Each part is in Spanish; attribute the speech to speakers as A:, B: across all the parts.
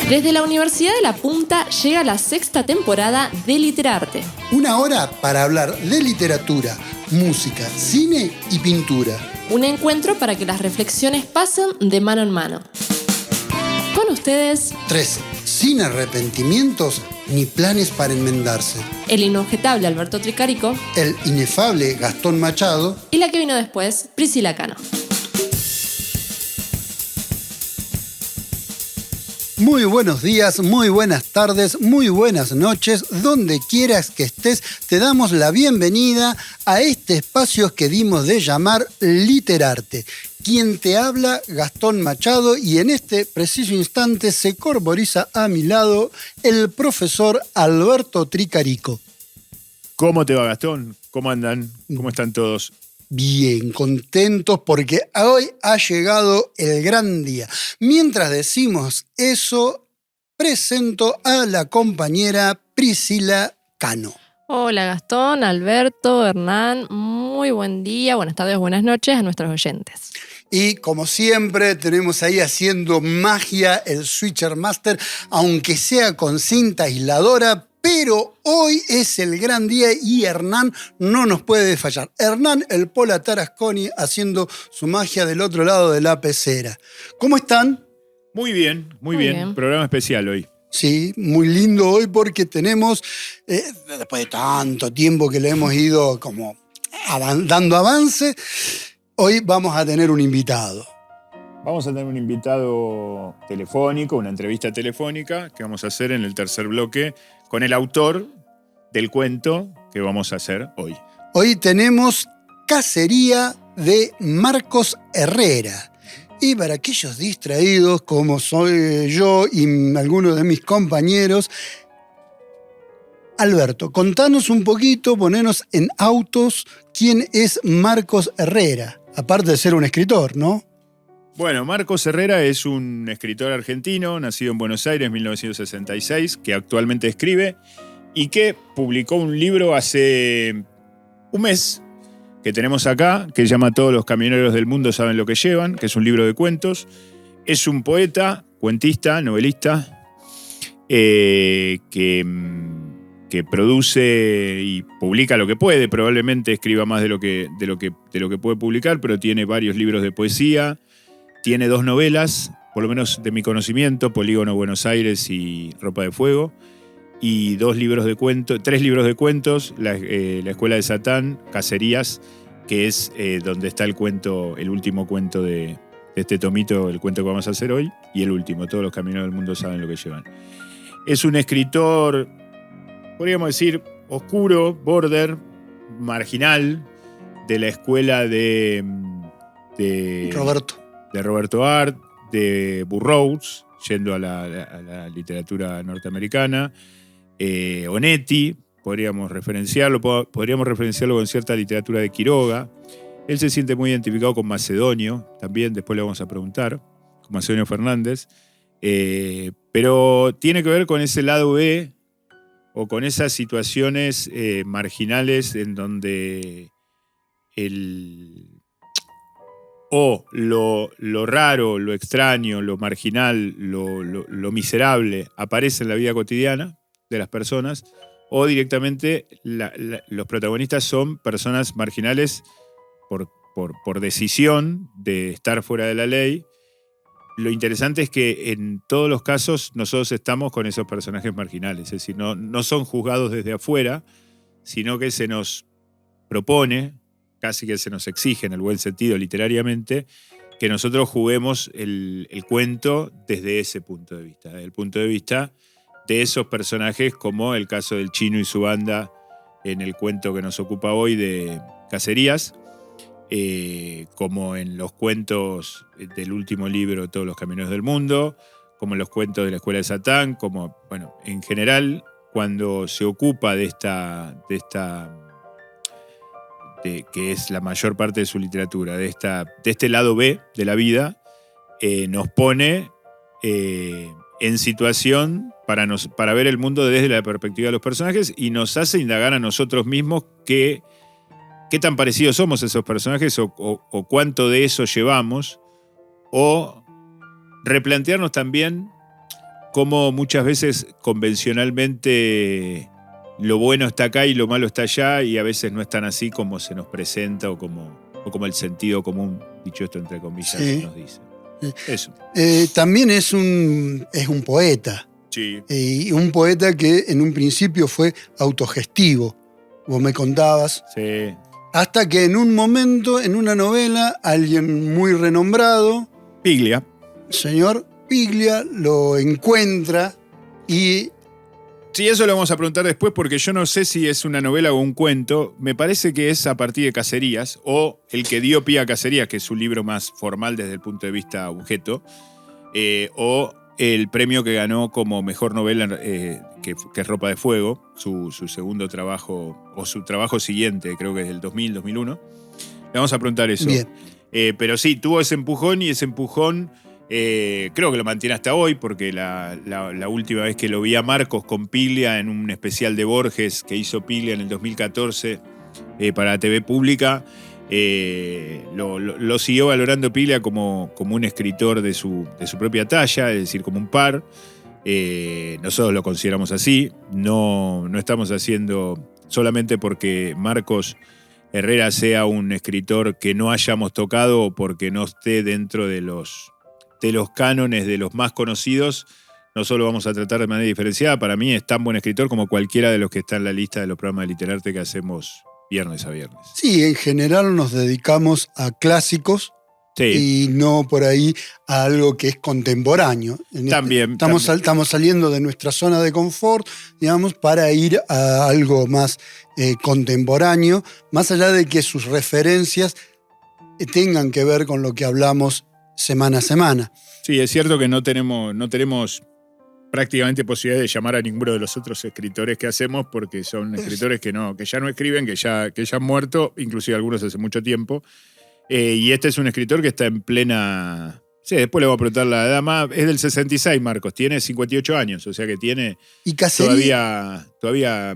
A: Desde la Universidad de La Punta llega la 6ª temporada de Literarte.
B: Una hora para hablar de literatura, música, cine y pintura.
A: Un encuentro para que las reflexiones pasen de mano en mano. Con ustedes,
B: 13. Sin arrepentimientos ni planes para enmendarse.
A: el inobjetable Alberto Tricarico
B: El inefable Gastón Machado.
A: y la que vino después, Priscila Cano.
B: Muy buenos días, muy buenas tardes, muy buenas noches. Donde quieras que estés, te damos la bienvenida a este espacio que dimos de llamar Literarte. Quien te habla, Gastón Machado, y en este preciso instante se corporiza a mi lado el profesor Alberto Tricarico.
C: ¿Cómo te va, Gastón? ¿Cómo andan? ¿Cómo están todos?
B: Bien, contentos porque hoy ha llegado el gran día. Mientras decimos eso, presento a la compañera Priscila Cano.
A: Hola Gastón, Alberto, Hernán, muy buen día, buenas tardes, buenas noches a nuestros oyentes.
B: Y como siempre tenemos ahí haciendo magia el Switcher Master, aunque sea con cinta aisladora, pero hoy es el gran día y Hernán no nos puede fallar. Hernán, el Pola Tarasconi, haciendo su magia del otro lado de la pecera. ¿Cómo están?
C: Muy bien, muy bien. Programa especial hoy.
B: Sí, muy lindo hoy porque tenemos, después de tanto tiempo que le hemos ido como dando avance, hoy vamos a tener un invitado.
C: Vamos a tener un invitado telefónico, una entrevista telefónica que vamos a hacer en el tercer bloque con el autor del cuento que vamos a hacer hoy.
B: Hoy tenemos Cacería de Marcos Herrera. Y para aquellos distraídos como soy yo y algunos de mis compañeros, Alberto, contanos un poquito, ponenos en autos, ¿quién es Marcos Herrera? Aparte de ser un escritor, ¿no?
C: Bueno, Marcos Herrera es un escritor argentino, nacido en Buenos Aires en 1966, que actualmente escribe y que publicó un libro hace un mes que tenemos acá, que se llama Todos los camioneros del mundo saben lo que llevan, que es un libro de cuentos. Es un poeta, cuentista, novelista, que produce y publica lo que puede. Probablemente escriba más de lo que puede publicar, pero tiene varios libros de poesía. Tiene 2 novelas, por lo menos de mi conocimiento, Polígono Buenos Aires y Ropa de Fuego, y 3 libros de cuentos, La Escuela de Satán, Cacerías, que es donde está el último cuento de este tomito, el cuento que vamos a hacer hoy, y el último, Todos los camioneros del mundo saben lo que llevan. Es un escritor, podríamos decir, oscuro, border, marginal, de la escuela de Roberto Art, de Burroughs, yendo a la literatura norteamericana, Onetti, podríamos referenciarlo con cierta literatura de Quiroga. Él se siente muy identificado con Macedonio, también después le vamos a preguntar, con Macedonio Fernández, pero tiene que ver con ese lado B o con esas situaciones marginales en donde lo raro, lo extraño, lo marginal, lo miserable aparece en la vida cotidiana de las personas, o directamente los protagonistas son personas marginales por decisión de estar fuera de la ley. Lo interesante es que en todos los casos nosotros estamos con esos personajes marginales, es decir, no son juzgados desde afuera, sino que se nos propone, casi que se nos exige en el buen sentido literariamente, que nosotros juguemos el cuento desde ese punto de vista, desde el punto de vista de esos personajes, como el caso del Chino y su banda en el cuento que nos ocupa hoy de Cacerías, como en los cuentos del último libro Todos los caminos del mundo, como en los cuentos de la Escuela de Satán, como, bueno, en general, cuando se ocupa de que es la mayor parte de su literatura, de este lado B de la vida, nos pone en situación para ver el mundo desde la perspectiva de los personajes y nos hace indagar a nosotros mismos qué tan parecidos somos a esos personajes o cuánto de eso llevamos, o replantearnos también cómo muchas veces convencionalmente lo bueno está acá y lo malo está allá, y a veces no es tan así como se nos presenta o como el sentido común, dicho esto entre comillas,
B: Sí.
C: nos dice. Eso.
B: También es un poeta.
C: Sí.
B: Y un poeta que en un principio fue autogestivo, vos me contabas,
C: Sí.
B: hasta que en un momento, en una novela, alguien muy renombrado,
C: Piglia.
B: señor Piglia, lo encuentra y...
C: Sí, eso lo vamos a preguntar después porque yo no sé si es una novela o un cuento. Me parece que es a partir de Cacerías, o el que dio pie a Cacerías, que es un libro más formal desde el punto de vista objeto, o el premio que ganó como mejor novela, que es Ropa de Fuego, su segundo trabajo, o su trabajo siguiente, creo que es del 2000, 2001. Le vamos a preguntar eso.
B: Bien.
C: Pero sí, tuvo ese empujón, y ese empujón creo que lo mantiene hasta hoy, porque la última vez que lo vi a Marcos con Piglia en un especial de Borges que hizo Piglia en el 2014 para la TV pública, lo siguió valorando Piglia como un escritor de su propia talla, es decir, como un par. Nosotros lo consideramos así, no estamos haciendo solamente porque Marcos Herrera sea un escritor que no hayamos tocado o porque no esté dentro de los cánones de los más conocidos. No solo vamos a tratar de manera diferenciada. Para mí es tan buen escritor como cualquiera de los que está en la lista de los programas de Literarte que hacemos viernes a viernes.
B: Sí, en general nos dedicamos a clásicos
C: Sí.
B: y no por ahí a algo que es contemporáneo.
C: También.
B: Estamos saliendo de nuestra zona de confort, digamos, para ir a algo más contemporáneo, más allá de que sus referencias tengan que ver con lo que hablamos semana a semana.
C: Sí, es cierto que no tenemos prácticamente posibilidad de llamar a ninguno de los otros escritores que hacemos, porque son escritores que ya no escriben, que ya han muerto, inclusive algunos hace mucho tiempo. Y este es un escritor que está en plena... Sí, después le voy a preguntar la edad más. Es del 66, Marcos. Tiene 58 años, o sea que tiene
B: Y Cacería,
C: todavía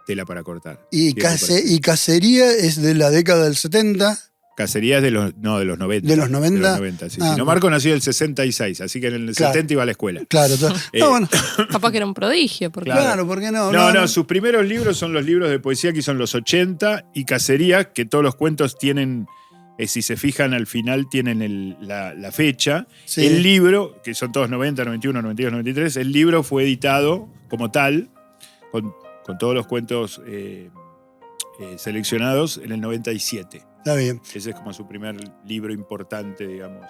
C: tela para cortar.
B: y Cacería es de la década del 70.
C: Cacería es de los 90.
B: ¿De los 90?
C: De los 90, sí.
B: Ah,
C: Si no, Marco nació en el 66, así que en el
B: Claro.
C: 70 iba a la escuela.
B: Claro. No, bueno,
A: Capaz que era un prodigio. Porque
B: claro, ¿por qué no?
C: No, sus primeros libros son los libros de poesía que son los 80, y Cacería, que todos los cuentos tienen, si se fijan al final, tienen la fecha.
B: Sí.
C: El libro, que son todos 90, 91, 92, 93, el libro fue editado como tal, con todos los cuentos seleccionados en el 97.
B: Está bien.
C: Ese es como su primer libro importante, digamos.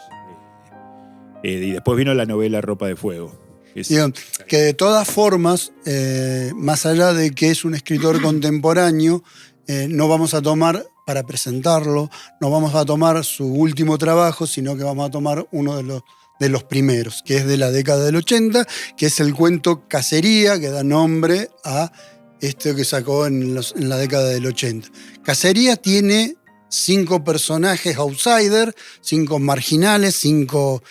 C: Y después vino la novela Ropa de Fuego.
B: Digo, que de todas formas, más allá de que es un escritor contemporáneo, no vamos a tomar, para presentarlo, no vamos a tomar su último trabajo, sino que vamos a tomar uno de los primeros, que es de la década del 80, que es el cuento Cacería, que da nombre a este que sacó en la década del 80. Cacería tiene 5 personajes outsider, 5 marginales, 5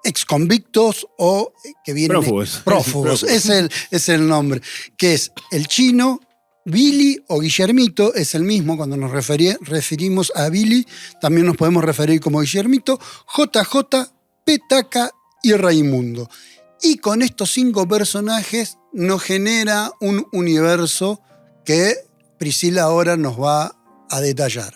B: exconvictos o que vienen...
C: Prófugos.
B: Es el nombre. Que es el chino, Billy o Guillermito, es el mismo. Cuando nos referimos a Billy, también nos podemos referir como Guillermito, JJ, Petaca y Raimundo. Y con estos 5 personajes nos genera un universo que Priscila ahora nos va a detallar.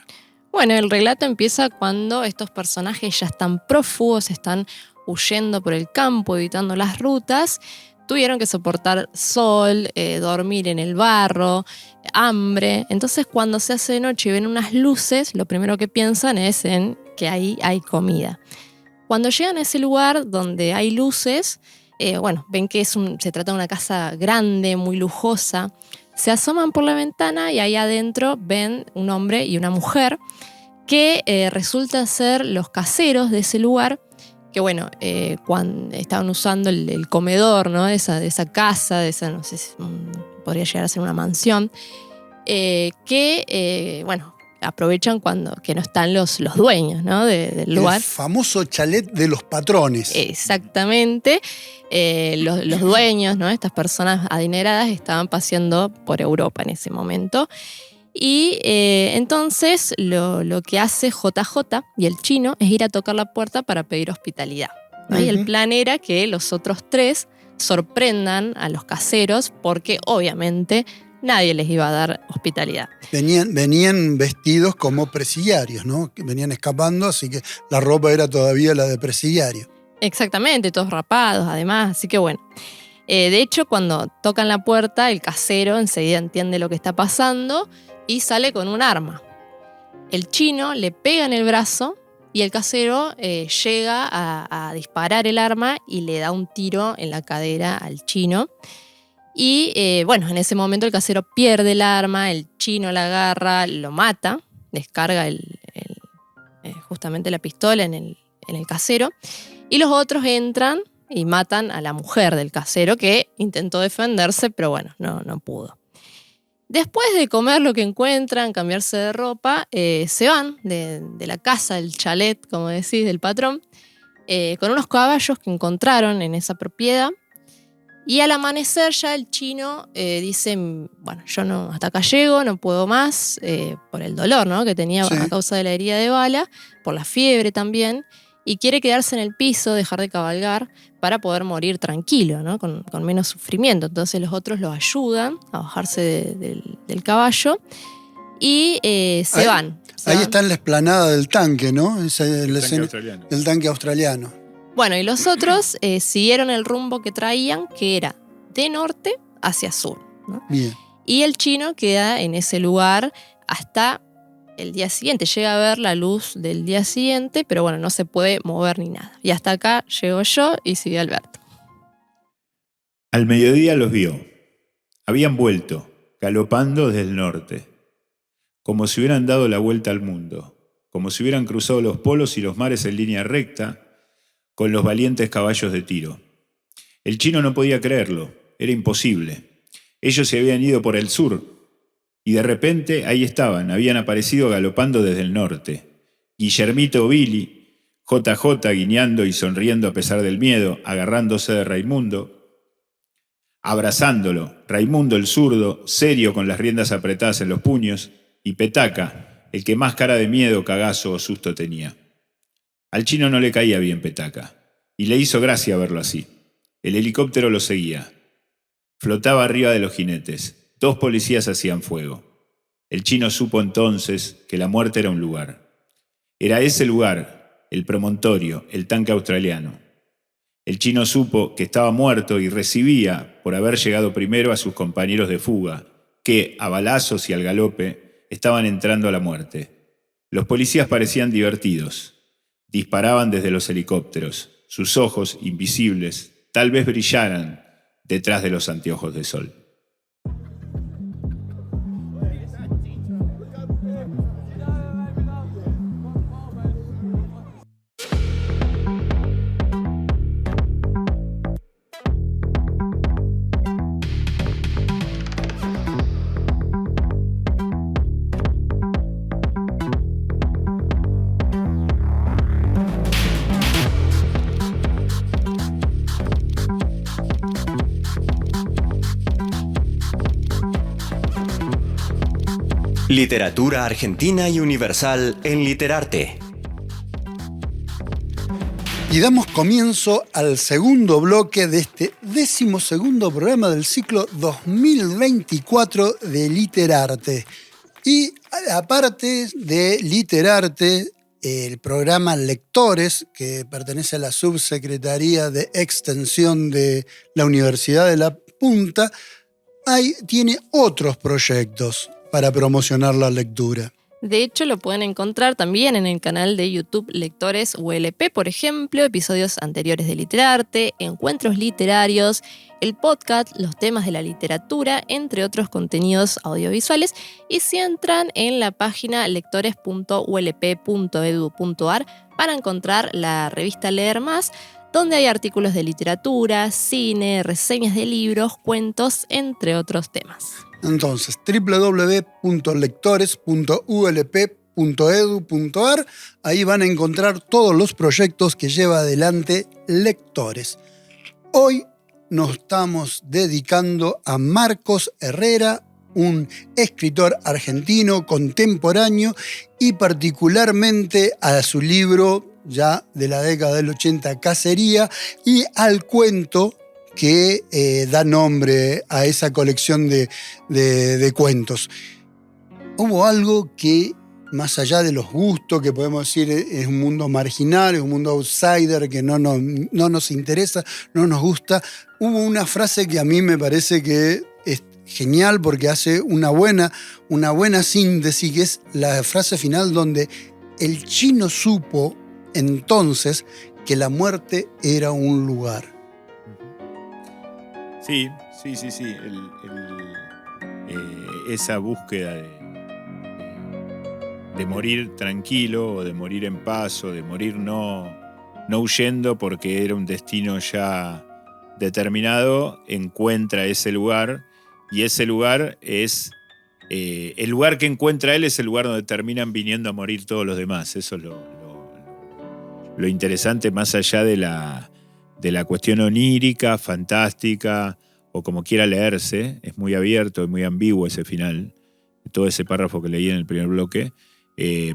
A: Bueno, el relato empieza cuando estos personajes ya están prófugos, están huyendo por el campo, evitando las rutas. Tuvieron que soportar sol, dormir en el barro, hambre. Entonces, cuando se hace de noche y ven unas luces, lo primero que piensan es en que ahí hay comida. Cuando llegan a ese lugar donde hay luces, ven que se trata de una casa grande, muy lujosa. Se asoman por la ventana y ahí adentro ven un hombre y una mujer que resultan ser los caseros de ese lugar, que cuando estaban usando el comedor, ¿no? de esa casa, no sé si podría llegar a ser una mansión, aprovechan cuando que no están los dueños, ¿no? del lugar.
B: El famoso chalet de los patrones.
A: Exactamente. Los dueños, ¿no? Estas personas adineradas estaban paseando por Europa en ese momento. Y entonces lo que hace JJ y el chino es ir a tocar la puerta para pedir hospitalidad, ¿no? Y el plan era que los otros 3 sorprendan a los caseros porque obviamente nadie les iba a dar hospitalidad.
B: Venían vestidos como presidiarios, ¿no? Que venían escapando, así que la ropa era todavía la de presidiario.
A: Exactamente, todos rapados además, así que bueno. De hecho, cuando tocan la puerta, el casero enseguida entiende lo que está pasando y sale con un arma. El chino le pega en el brazo y el casero llega a disparar el arma y le da un tiro en la cadera al chino. Y bueno, en ese momento el casero pierde el arma, el chino la agarra, lo mata, descarga justamente la pistola en el casero. Y los otros entran y matan a la mujer del casero que intentó defenderse, pero bueno, no pudo. Después de comer lo que encuentran, cambiarse de ropa, se van de la casa, del chalet, como decís, del patrón, con unos caballos que encontraron en esa propiedad. Y al amanecer ya el chino dice, bueno, yo hasta acá llego, no puedo más, por el dolor, ¿no? Que tenía a causa de la herida de bala, por la fiebre también, y quiere quedarse en el piso, dejar de cabalgar, para poder morir tranquilo, ¿no? Con menos sufrimiento. Entonces los otros lo ayudan a bajarse del caballo y se van.
B: Ahí está en la explanada del tanque, ¿no? El tanque australiano.
A: Bueno, y los otros siguieron el rumbo que traían, que era de norte hacia sur, ¿no?
B: Bien.
A: Y el chino queda en ese lugar hasta el día siguiente. Llega a ver la luz del día siguiente, pero bueno, no se puede mover ni nada. Y hasta acá llego yo y sigue Alberto.
C: Al mediodía los vio. Habían vuelto, galopando desde el norte, como si hubieran dado la vuelta al mundo, como si hubieran cruzado los polos y los mares en línea recta, con los valientes caballos de Tiro. El chino no podía creerlo, era imposible. Ellos se habían ido por el sur, y de repente ahí estaban, habían aparecido galopando desde el norte. Guillermito Billy, JJ guiñando y sonriendo a pesar del miedo, agarrándose de Raimundo, abrazándolo, Raimundo el zurdo, serio con las riendas apretadas en los puños, y Petaca, el que más cara de miedo, cagazo o susto tenía. Al chino no le caía bien Petaca, y le hizo gracia verlo así. El helicóptero lo seguía. Flotaba arriba de los jinetes. 2 policías hacían fuego. El chino supo entonces que la muerte era un lugar. Era ese lugar, el promontorio, el tanque australiano. El chino supo que estaba muerto y recibía, por haber llegado primero, a sus compañeros de fuga, que, a balazos y al galope, estaban entrando a la muerte. Los policías parecían divertidos. Disparaban desde los helicópteros. Sus ojos, invisibles, tal vez brillaran detrás de los anteojos de sol.
D: Literatura argentina y universal en Literarte.
B: Y damos comienzo al segundo bloque de este 12º programa del ciclo 2024 de Literarte. Y aparte de Literarte, el programa Lectores, que pertenece a la Subsecretaría de Extensión de la Universidad de La Punta, tiene otros proyectos para promocionar la lectura.
A: De hecho, lo pueden encontrar también en el canal de YouTube Lectores ULP, por ejemplo, episodios anteriores de Literarte, encuentros literarios, el podcast, los temas de la literatura, entre otros contenidos audiovisuales. Y si entran en la página lectores.ulp.edu.ar para encontrar la revista Leer Más, donde hay artículos de literatura, cine, reseñas de libros, cuentos, entre otros temas.
B: Entonces, www.lectores.ulp.edu.ar, ahí van a encontrar todos los proyectos que lleva adelante Lectores. Hoy nos estamos dedicando a Marcos Herrera, un escritor argentino contemporáneo, y particularmente a su libro ya de la década del 80, Cacería, y al cuento que da nombre a esa colección de cuentos. Hubo algo que, más allá de los gustos, que podemos decir es un mundo marginal, es un mundo outsider, que no nos interesa, no nos gusta, hubo una frase que a mí me parece que es genial porque hace una buena síntesis, que es la frase final donde el chino supo entonces que la muerte era un lugar.
C: Sí. Esa búsqueda de morir tranquilo, o de morir en paz, o de morir no huyendo porque era un destino ya determinado, encuentra ese lugar, y ese lugar es el lugar que encuentra él, es el lugar donde terminan viniendo a morir todos los demás. Eso es lo interesante, más allá de la cuestión onírica, fantástica, o como quiera leerse. Es muy abierto y muy ambiguo ese final. Todo ese párrafo que leí en el primer bloque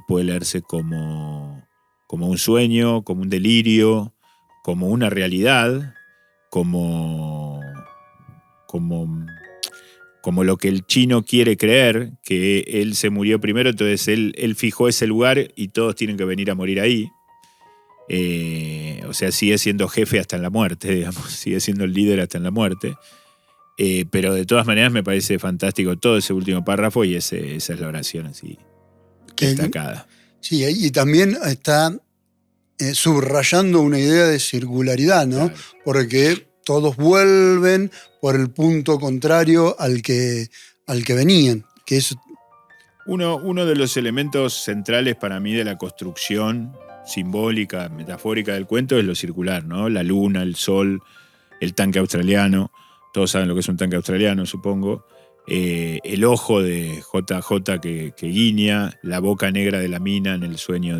C: puede leerse como un sueño, como un delirio, como una realidad, como lo que el chino quiere creer, que él se murió primero, entonces él fijó ese lugar y todos tienen que venir a morir ahí. O sea, sigue siendo jefe hasta en la muerte, digamos, sigue siendo el líder hasta en la muerte. Pero de todas maneras me parece fantástico todo ese último párrafo, y esa es la oración así destacada.
B: Sí, y también está subrayando una idea de circularidad, ¿no?
C: Claro.
B: Porque todos vuelven por el punto contrario al que venían, que es...
C: Uno de los elementos centrales para mí de la construcción simbólica, metafórica del cuento es lo circular, ¿no? La luna, el sol, el tanque australiano. Todos saben lo que es un tanque australiano, supongo. El ojo de JJ que guiña, la boca negra de la mina en el sueño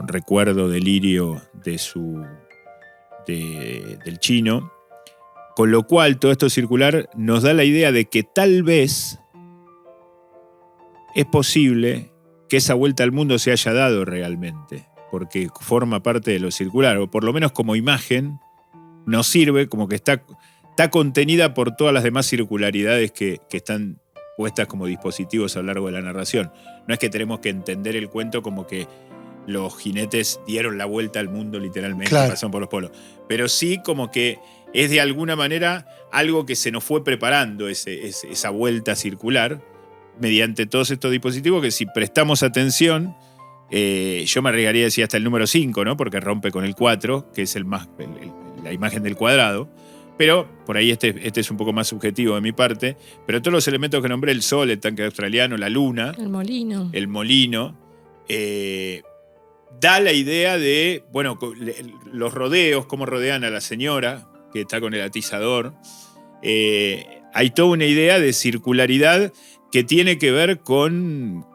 C: recuerdo, delirio del chino. Con lo cual, todo esto circular nos da la idea de que tal vez es posible que esa vuelta al mundo se haya dado realmente, porque forma parte de lo circular, o por lo menos como imagen nos sirve, como que está contenida por todas las demás circularidades que están puestas como dispositivos a lo largo de la narración. No es que tenemos que entender el cuento como que los jinetes dieron la vuelta al mundo literalmente, claro, pasaron por los polos, pero sí como que es de alguna manera algo que se nos fue preparando, esa vuelta circular, mediante todos estos dispositivos que, si prestamos atención, yo me arriesgaría a decir hasta el número 5, ¿no? Porque rompe con el 4, que es la imagen del cuadrado. Pero por ahí este es un poco más subjetivo de mi parte. Pero todos los elementos que nombré, el sol, el tanque australiano, la luna, el molino, da la idea de, bueno, los rodeos, cómo rodean a la señora que está con el atizador. Hay toda una idea de circularidad que tiene que ver con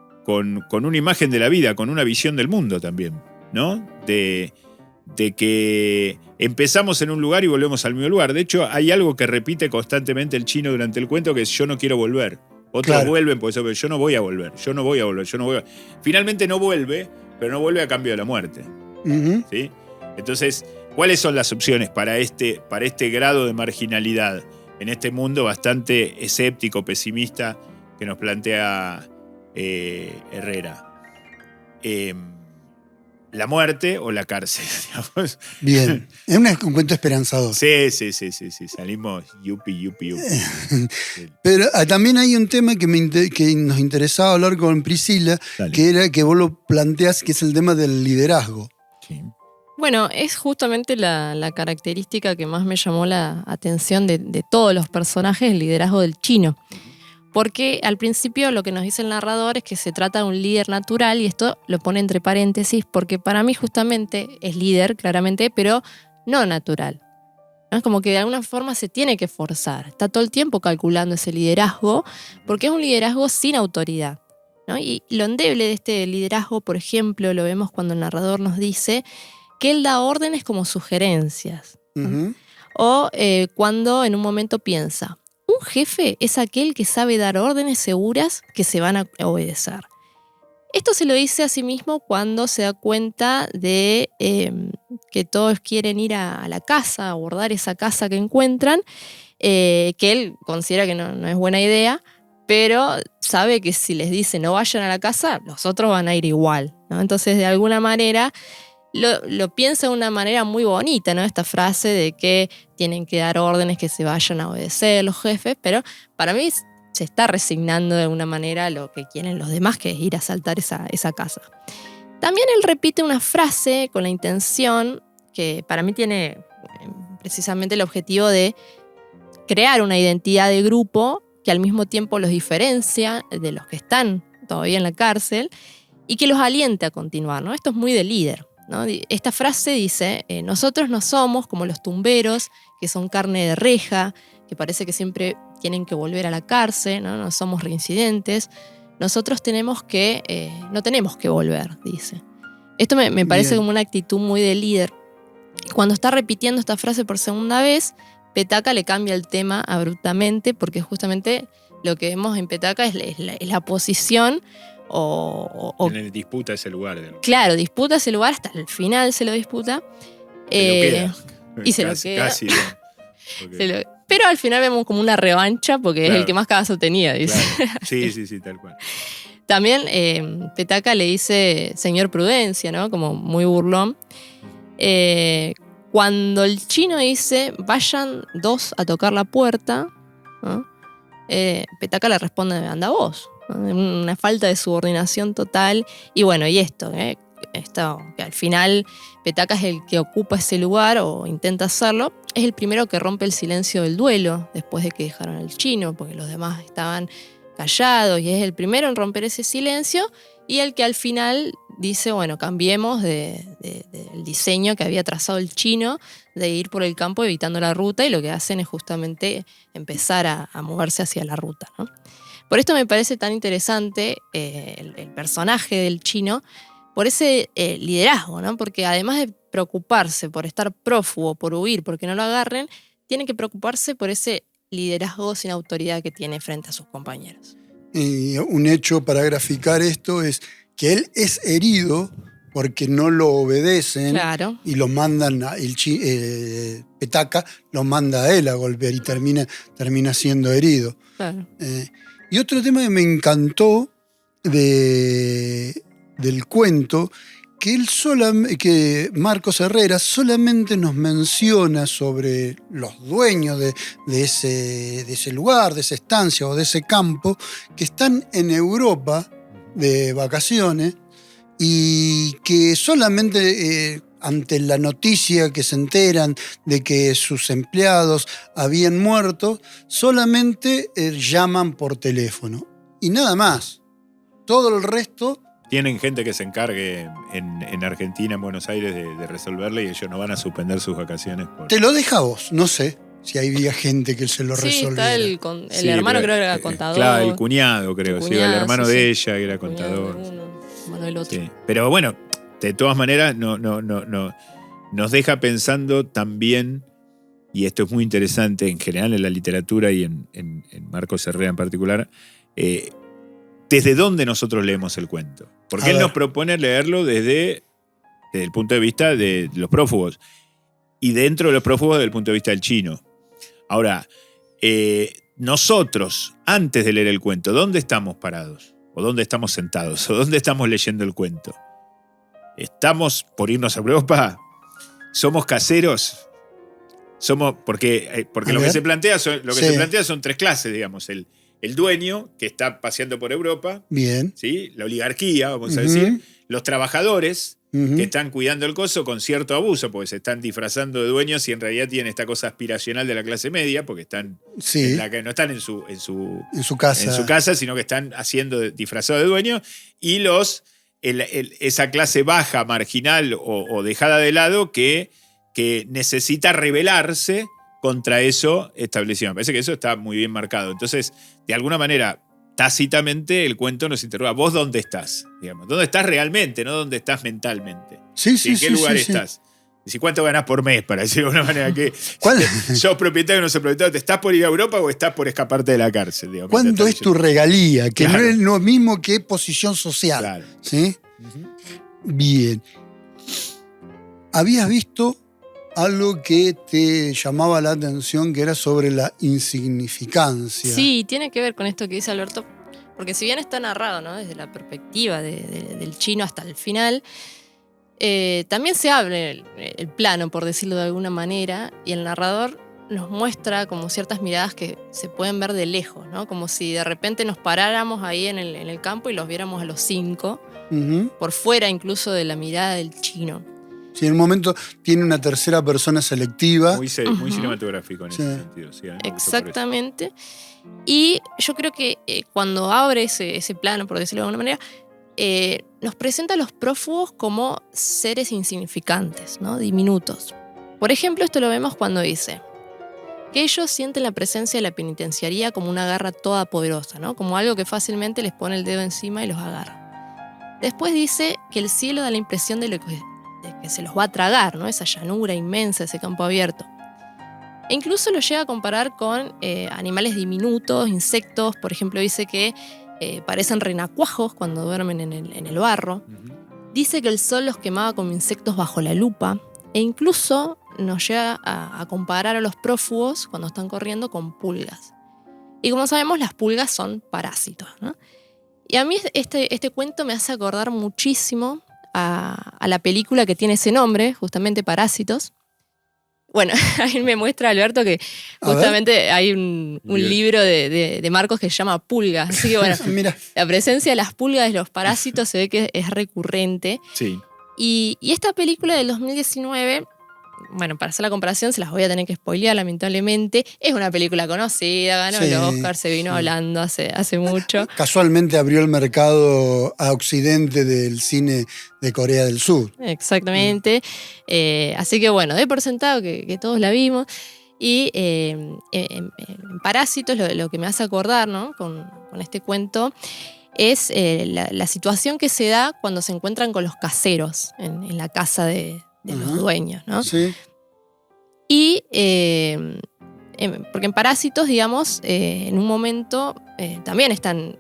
C: una imagen de la vida, con una visión del mundo también, ¿no? De que empezamos en un lugar y volvemos al mismo lugar. De hecho, hay algo que repite constantemente el chino durante el cuento, que es: yo no quiero volver. Otros vuelven, pues yo no voy a volver, yo no voy a volver, yo no voy a... Finalmente no vuelve, pero no vuelve a cambio de la muerte. Uh-huh. ¿Sí? Entonces, ¿cuáles son las opciones para este grado de marginalidad en este mundo bastante escéptico, pesimista que nos plantea Herrera? La muerte o la cárcel, digamos.
B: Bien, es un cuento esperanzador.
C: Sí, salimos yupi.
B: Pero también hay un tema que nos interesaba hablar con Priscila, dale, que era que vos lo planteás, que es el tema del liderazgo.
C: Sí.
A: Bueno, es justamente la característica que más me llamó la atención de todos los personajes, el liderazgo del chino. Porque al principio lo que nos dice el narrador es que se trata de un líder natural, y esto lo pone entre paréntesis porque para mí justamente es líder, claramente, pero no natural. ¿No? Es como que de alguna forma se tiene que forzar. Está todo el tiempo calculando ese liderazgo porque es un liderazgo sin autoridad, ¿no? Y lo endeble de este liderazgo, por ejemplo, lo vemos cuando el narrador nos dice que él da órdenes como sugerencias, ¿no? Uh-huh. O cuando en un momento piensa: un jefe es aquel que sabe dar órdenes seguras que se van a obedecer. Esto se lo dice a sí mismo cuando se da cuenta de que todos quieren ir a la casa, a abordar esa casa que encuentran, que él considera que no es buena idea, pero sabe que si les dice no vayan a la casa, los otros van a ir igual, ¿no? Entonces, de alguna manera, lo piensa de una manera muy bonita, ¿no? Esta frase de que tienen que dar órdenes, que se vayan a obedecer los jefes, pero para mí se está resignando de alguna manera a lo que quieren los demás, que es ir a asaltar esa casa. También él repite una frase con la intención, que para mí tiene precisamente el objetivo de crear una identidad de grupo que al mismo tiempo los diferencia de los que están todavía en la cárcel y que los aliente a continuar, ¿no? Esto es muy de líder, ¿no? Esta frase dice, nosotros no somos como los tumberos, que son carne de reja, que parece que siempre tienen que volver a la cárcel, ¿no? No somos reincidentes. Nosotros no tenemos que volver, dice. Esto me parece como una actitud muy de líder. Cuando está repitiendo esta frase por segunda vez, Petacca le cambia el tema abruptamente, porque justamente lo que vemos en Petacca es la posición
C: Tiene disputa ese lugar.
A: Claro, disputa ese lugar, hasta el final se lo disputa. Y se lo queda.
C: Casi.
A: Pero al final vemos como una revancha, porque
C: Claro.
A: es el que más caso tenía, dice.
C: Claro. Sí, tal cual.
A: También Petacca le dice señor Prudencia, ¿no? Como muy burlón. Cuando el chino dice, vayan dos a tocar la puerta, ¿no? Petacca le responde, anda vos, ¿no? Una falta de subordinación total. Y bueno, y esto que al final Petacca es el que ocupa ese lugar o intenta hacerlo, es el primero que rompe el silencio del duelo después de que dejaron al chino, porque los demás estaban callados, y es el primero en romper ese silencio y el que al final dice, bueno, cambiemos del diseño que había trazado el chino de ir por el campo evitando la ruta, y lo que hacen es justamente empezar a moverse hacia la ruta, ¿no? Por esto me parece tan interesante el personaje del chino, por ese liderazgo, ¿no? Porque además de preocuparse por estar prófugo, por huir, porque no lo agarren, tiene que preocuparse por ese liderazgo sin autoridad que tiene frente a sus compañeros.
B: Y un hecho para graficar esto es que él es herido porque no lo obedecen.
A: Claro.
B: Y lo mandan, Petacca lo manda a él a golpear y termina siendo herido.
A: Claro.
B: Y otro tema que me encantó del cuento, que Marcos Herrera solamente nos menciona sobre los dueños de ese lugar, de esa estancia o de ese campo, que están en Europa de vacaciones y que solamente ante la noticia que se enteran de que sus empleados habían muerto, solamente llaman por teléfono y nada más. Todo el resto...
C: Tienen gente que se encargue en Argentina, en Buenos Aires, de resolverle, y ellos no van a suspender sus vacaciones.
B: Te lo deja a vos, no sé si había gente que se lo resolviera.
A: Está el hermano, creo que era contador.
C: Claro, el cuñado, creo.
A: El
C: el hermano de ella, que era contador.
A: Hermano del otro.
C: Sí. Pero bueno, de todas maneras, nos deja pensando también, y esto es muy interesante en general en la literatura y en Marcos Herrera en particular, desde dónde nosotros leemos el cuento. Porque él nos propone leerlo desde el punto de vista de los prófugos. Y dentro de los prófugos, desde el punto de vista del chino. Ahora, nosotros, antes de leer el cuento, ¿dónde estamos parados? ¿O dónde estamos sentados? ¿O dónde estamos leyendo el cuento? ¿Estamos por irnos a Europa? ¿Somos caseros? Porque lo que se plantea son tres clases, digamos. El dueño, que está paseando por Europa.
B: Bien.
C: ¿Sí? La oligarquía, vamos a decir. Los trabajadores, que están cuidando el coso con cierto abuso, porque se están disfrazando de dueños y en realidad tienen esta cosa aspiracional de la clase media, porque están no están en su casa, sino que están disfrazados de dueños. Y esa clase baja, marginal o dejada de lado que necesita rebelarse contra eso establecido. Me parece que eso está muy bien marcado. Entonces, de alguna manera, tácitamente, el cuento nos interroga. ¿Vos dónde estás? Digamos, ¿dónde estás realmente? No dónde estás mentalmente.
B: Sí,
C: ¿En qué lugar estás? Decís, ¿cuánto ganás por mes? Para decirlo de alguna manera. Que
B: ¿Cuál?
C: sos propietario o no sos propietario. ¿Te estás por ir a Europa o estás por escaparte de la cárcel? Digamos,
B: ¿Cuánto es tu regalía? Que
C: Claro.
B: no es lo mismo que posición social.
C: Claro.
B: ¿Sí?
C: Ujú.
B: Bien. ¿Habías visto algo que te llamaba la atención, que era sobre la insignificancia?
A: Sí, tiene que ver con esto que dice Alberto, porque si bien está narrado, ¿no?, desde la perspectiva del chino hasta el final, también se abre el plano, por decirlo de alguna manera, y el narrador nos muestra como ciertas miradas que se pueden ver de lejos, ¿no? Como si de repente nos paráramos ahí en el campo y los viéramos a los 5,
B: Ujú.
A: por fuera incluso de la mirada del chino.
B: Sí, en un momento tiene una tercera persona selectiva.
C: Muy
A: Ujú.
C: cinematográfico en
B: Sí.
C: ese sentido. Sí, a mí me gustó por eso.
A: Exactamente. Y yo creo que cuando abre ese plano, por decirlo de alguna manera, nos presenta a los prófugos como seres insignificantes, ¿no?, diminutos. Por ejemplo, esto lo vemos cuando dice que ellos sienten la presencia de la penitenciaría como una garra toda poderosa, ¿no?, como algo que fácilmente les pone el dedo encima y los agarra. Después dice que el cielo da la impresión de que se los va a tragar, ¿no?, esa llanura inmensa, ese campo abierto. E incluso lo llega a comparar con animales diminutos, insectos. Por ejemplo, dice que parecen renacuajos cuando duermen en el barro.
C: Ujú.
A: Dice que el sol los quemaba como insectos bajo la lupa. E incluso nos llega a comparar a los prófugos cuando están corriendo con pulgas. Y como sabemos, las pulgas son parásitos, ¿no? Y a mí este cuento me hace acordar muchísimo a la película que tiene ese nombre, justamente Parásitos. Bueno, ahí me muestra Alberto que
B: A ver.
A: justamente hay un
C: Bien.
A: libro de Marcos que se llama Pulgas. Así que bueno,
B: Mira,
A: la presencia de las pulgas, de los parásitos, se ve que es recurrente.
C: Sí.
A: Y esta película del 2019, bueno, para hacer la comparación se las voy a tener que spoilear, lamentablemente. Es una película conocida, ganó el
B: Sí,
A: Oscar, se vino
B: sí.
A: hablando hace mucho.
B: casualmente abrió el mercado a occidente del cine de Corea del Sur.
A: Exactamente. Así que bueno, de por sentado que todos la vimos. Y en Parásitos lo que me hace acordar, ¿no?, con este cuento es la situación que se da cuando se encuentran con los caseros en la casa de los
B: Ajá.
A: dueños, ¿no?
B: Sí.
A: Y porque en Parásitos, digamos, en un momento también están,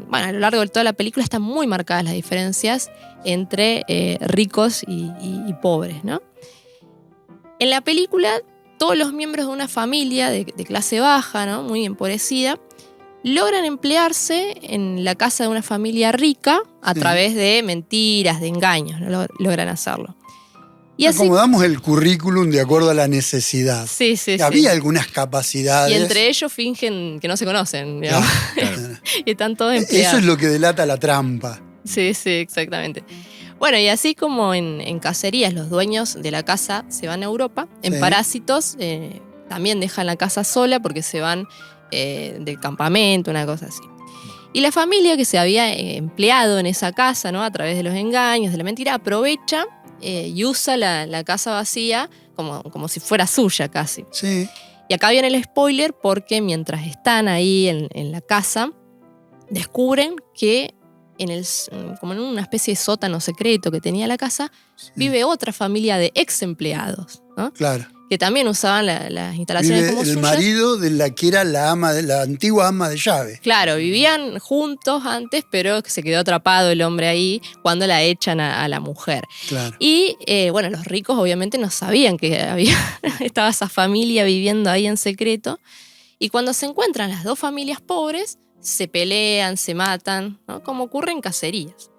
A: bueno, a lo largo de toda la película están muy marcadas las diferencias entre ricos y pobres, ¿no? En la película, todos los miembros de una familia de clase baja, ¿no?, muy empobrecida, logran emplearse en la casa de una familia rica a
B: Sí.
A: través de mentiras, de engaños, ¿no? Logran hacerlo. Y así,
B: Acomodamos el currículum de acuerdo a la necesidad.
A: sí, sí,
B: Había
A: sí.
B: algunas capacidades.
A: Y entre ellos fingen que no se conocen, digamos.
B: Claro.
A: Y están todos
B: Eso
A: empleados.
B: es lo que delata la trampa.
A: Sí, sí, exactamente. Bueno, y así como en Cacerías los dueños de la casa se van a Europa, en
B: Sí.
A: Parásitos también dejan la casa sola porque se van del campamento, una cosa así. Y la familia que se había empleado en esa casa, ¿no?, a través de los engaños, de la mentira, aprovecha y usa la casa vacía como si fuera suya casi.
B: Sí.
A: Y acá viene el spoiler porque mientras están ahí en la casa, descubren que como en una especie de sótano secreto que tenía la casa, vive otra familia de ex empleados, ¿no?,
B: Claro.
A: que también usaban las instalaciones
B: Vive
A: como
B: el
A: suyas.
B: marido de la que era la antigua ama de llave.
A: Claro, vivían juntos antes, pero se quedó atrapado el hombre ahí cuando la echan a la mujer.
B: Claro.
A: Y bueno, los ricos obviamente no sabían que estaba esa familia viviendo ahí en secreto. Y cuando se encuentran las dos familias pobres, se pelean, se matan, ¿no?, como ocurre en Cacerías,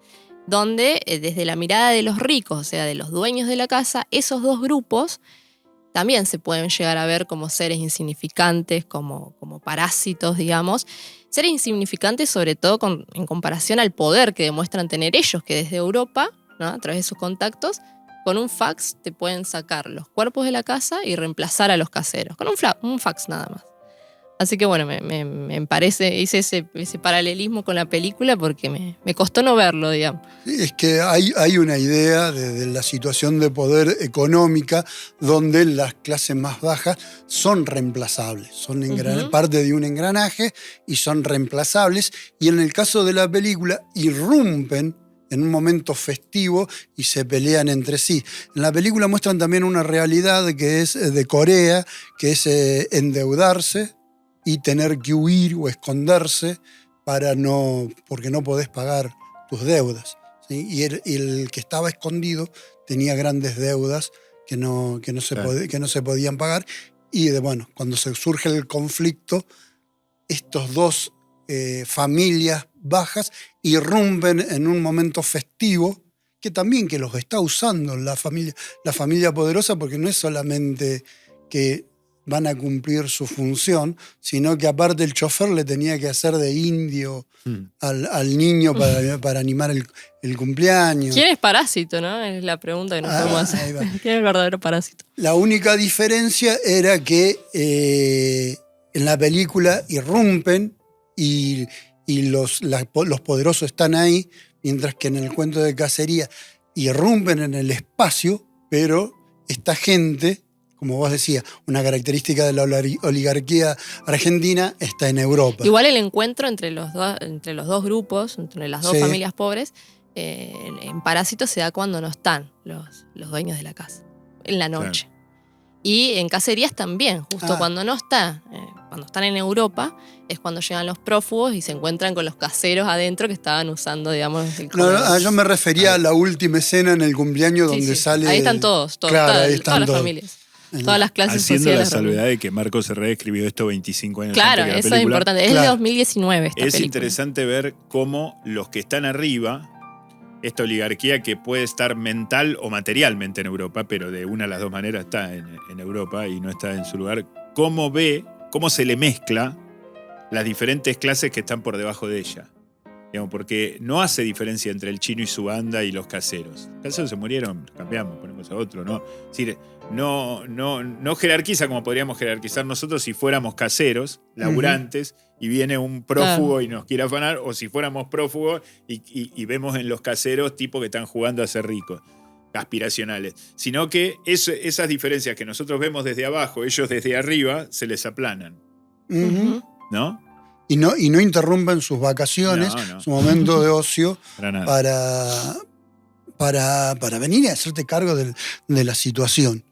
A: donde desde la mirada de los ricos, o sea, de los dueños de la casa, esos dos grupos también se pueden llegar a ver como seres insignificantes, como parásitos, digamos. Seres insignificantes sobre todo en comparación al poder que demuestran tener ellos, que desde Europa, ¿no?, a través de sus contactos, con un fax te pueden sacar los cuerpos de la casa y reemplazar a los caseros, con un fax nada más. Así que bueno, me parece, hice ese paralelismo con la película porque me costó no verlo, digamos.
B: Sí, es que hay una idea de la situación de poder económica donde las clases más bajas son reemplazables, son
A: Ujú.
B: parte de un engranaje y son reemplazables. Y en el caso de la película irrumpen en un momento festivo y se pelean entre sí. En la película muestran también una realidad que es de Corea, que es endeudarse y tener que huir o esconderse porque no podés pagar tus deudas, ¿sí? Y el que estaba escondido tenía grandes deudas que no se podían pagar. Y cuando se surge el conflicto, estos dos familias bajas irrumpen en un momento festivo que los está usando la familia poderosa, porque no es solamente que van a cumplir su función, sino que aparte el chofer le tenía que hacer de indio al niño para animar el cumpleaños.
A: ¿Quién es Parásito, no? Es la pregunta que nos podemos hacer. ¿Quién es el verdadero Parásito?
B: La única diferencia era que en la película irrumpen y los poderosos están ahí, mientras que en el cuento de Cacería irrumpen en el espacio, pero esta gente, como vos decías, una característica de la oligarquía argentina, está en Europa.
A: Igual el encuentro entre los dos grupos, entre las dos familias pobres, en Parásito se da cuando no están los dueños de la casa, en la noche. Claro. Y en Cacerías también, justo cuando no está, cuando están en Europa, es cuando llegan los prófugos y se encuentran con los caseros adentro que estaban usando, digamos, el
B: No, yo me refería a la última escena en el cumpleaños donde sale...
A: Ahí están todos,
B: claro, ahí están
A: todas las familias. Todas las clases
C: haciendo
A: sociales.
C: Haciendo la salvedad de que Marcos Herrera escribió esto 25 años
A: claro,
C: antes que la película.
A: Claro, eso es importante. Es de 2019 esta película.
C: Interesante ver cómo los que están arriba, esta oligarquía que puede estar mental o materialmente en Europa, pero de una de las dos maneras está en Europa y no está en su lugar, cómo se le mezcla las diferentes clases que están por debajo de ella. Digamos, porque no hace diferencia entre el chino y su banda y los caseros. Los caseros se murieron, cambiamos, ponemos a otro, ¿no? Es decir, no jerarquiza como podríamos jerarquizar nosotros si fuéramos caseros, laburantes, y viene un prófugo y nos quiere afanar, o si fuéramos prófugos y vemos en los caseros tipos que están jugando a ser ricos, aspiracionales. Sino que esas diferencias que nosotros vemos desde abajo, ellos desde arriba, se les aplanan. ¿No?
B: Y no interrumpen sus vacaciones, su momento de ocio, para venir y hacerte cargo de la situación.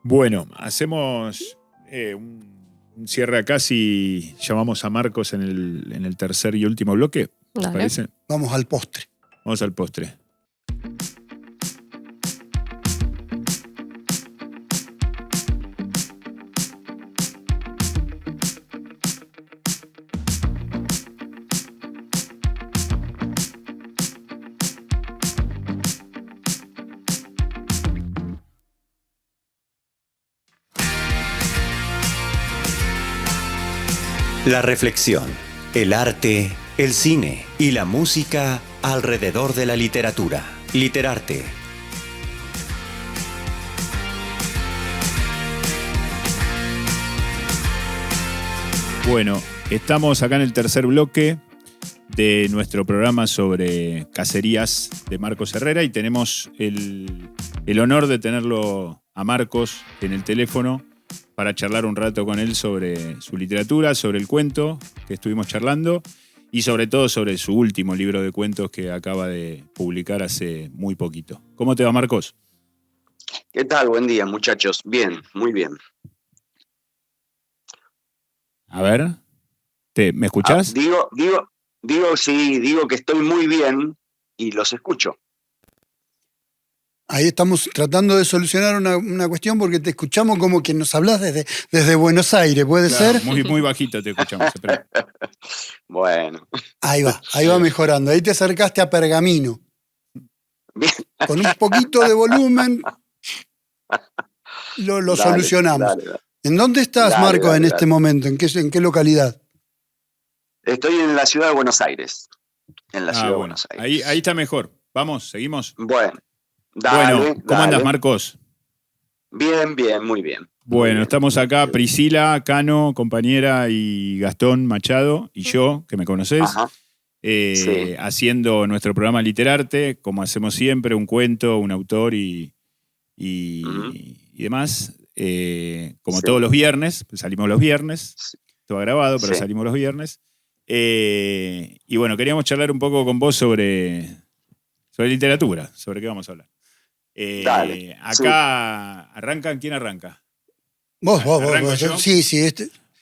C: Bueno, hacemos un cierre acá si llamamos a Marcos en el tercer y último bloque. ¿Te parece?
B: Vamos al postre.
C: Vamos al postre.
D: La reflexión, el arte, el cine y la música alrededor de la literatura. Literarte.
C: Bueno, estamos acá en el tercer bloque de nuestro programa sobre cacerías de Marcos Herrera y tenemos el honor de tenerlo a Marcos en el teléfono para charlar un rato con él sobre su literatura, sobre el cuento que estuvimos charlando y sobre todo sobre su último libro de cuentos que acaba de publicar hace muy poquito. ¿Cómo te va, Marcos?
E: ¿Qué tal? Buen día, muchachos. Bien, muy bien.
C: A ver, ¿me escuchás?
E: Digo que estoy muy bien y los escucho.
B: Ahí estamos tratando de solucionar una cuestión porque te escuchamos como que nos hablas desde Buenos Aires, ¿puede ser?
C: Muy, muy bajito te escuchamos.
E: Bueno.
B: Ahí va mejorando. Ahí te acercaste a Pergamino.
E: Bien.
B: Con un poquito de volumen lo solucionamos.
E: Dale.
B: ¿En dónde estás, Marcos, en este momento? ¿En qué localidad?
E: Estoy en la ciudad de Buenos Aires. Buenos Aires.
C: Ahí está mejor. Vamos, seguimos.
E: Bueno.
C: ¿Cómo andas, Marcos?
E: Bien, muy bien.
C: Bueno, estamos acá, Priscila, Cano, compañera, y Gastón Machado, y yo, que me conocés, haciendo nuestro programa Literarte, como hacemos siempre, un cuento, un autor y demás. Como todos los viernes, pues salimos los viernes, todo grabado, pero salimos los viernes. Y bueno, queríamos charlar un poco con vos sobre Sobre literatura, ¿sobre qué vamos a hablar?
E: Dale.
C: Acá arrancan, ¿quién arranca?
B: Vos.
C: ¿Arranco yo?
B: Sí.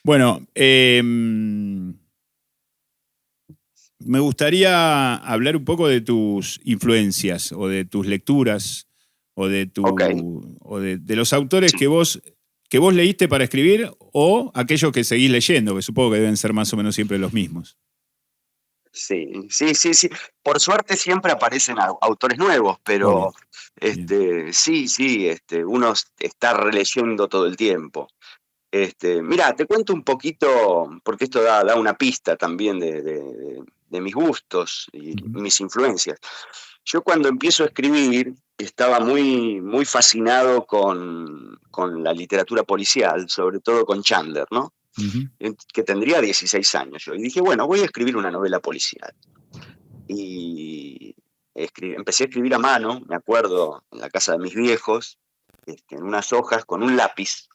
C: Bueno, me gustaría hablar un poco de tus influencias o de tus lecturas o de de los autores
E: Sí.
C: que vos leíste para escribir o aquellos que seguís leyendo, que supongo que deben ser más o menos siempre los mismos.
E: Sí. Por suerte siempre aparecen autores nuevos, pero uno está releyendo todo el tiempo. Mira, te cuento un poquito, porque esto da una pista también de mis gustos y mis influencias. Yo cuando empiezo a escribir estaba muy fascinado con la literatura policial, sobre todo con Chandler, ¿no? Que tendría 16 años yo. Y dije, bueno, voy a escribir una novela policial. Y empecé a escribir a mano, me acuerdo, en la casa de mis viejos, en unas hojas con un lápiz,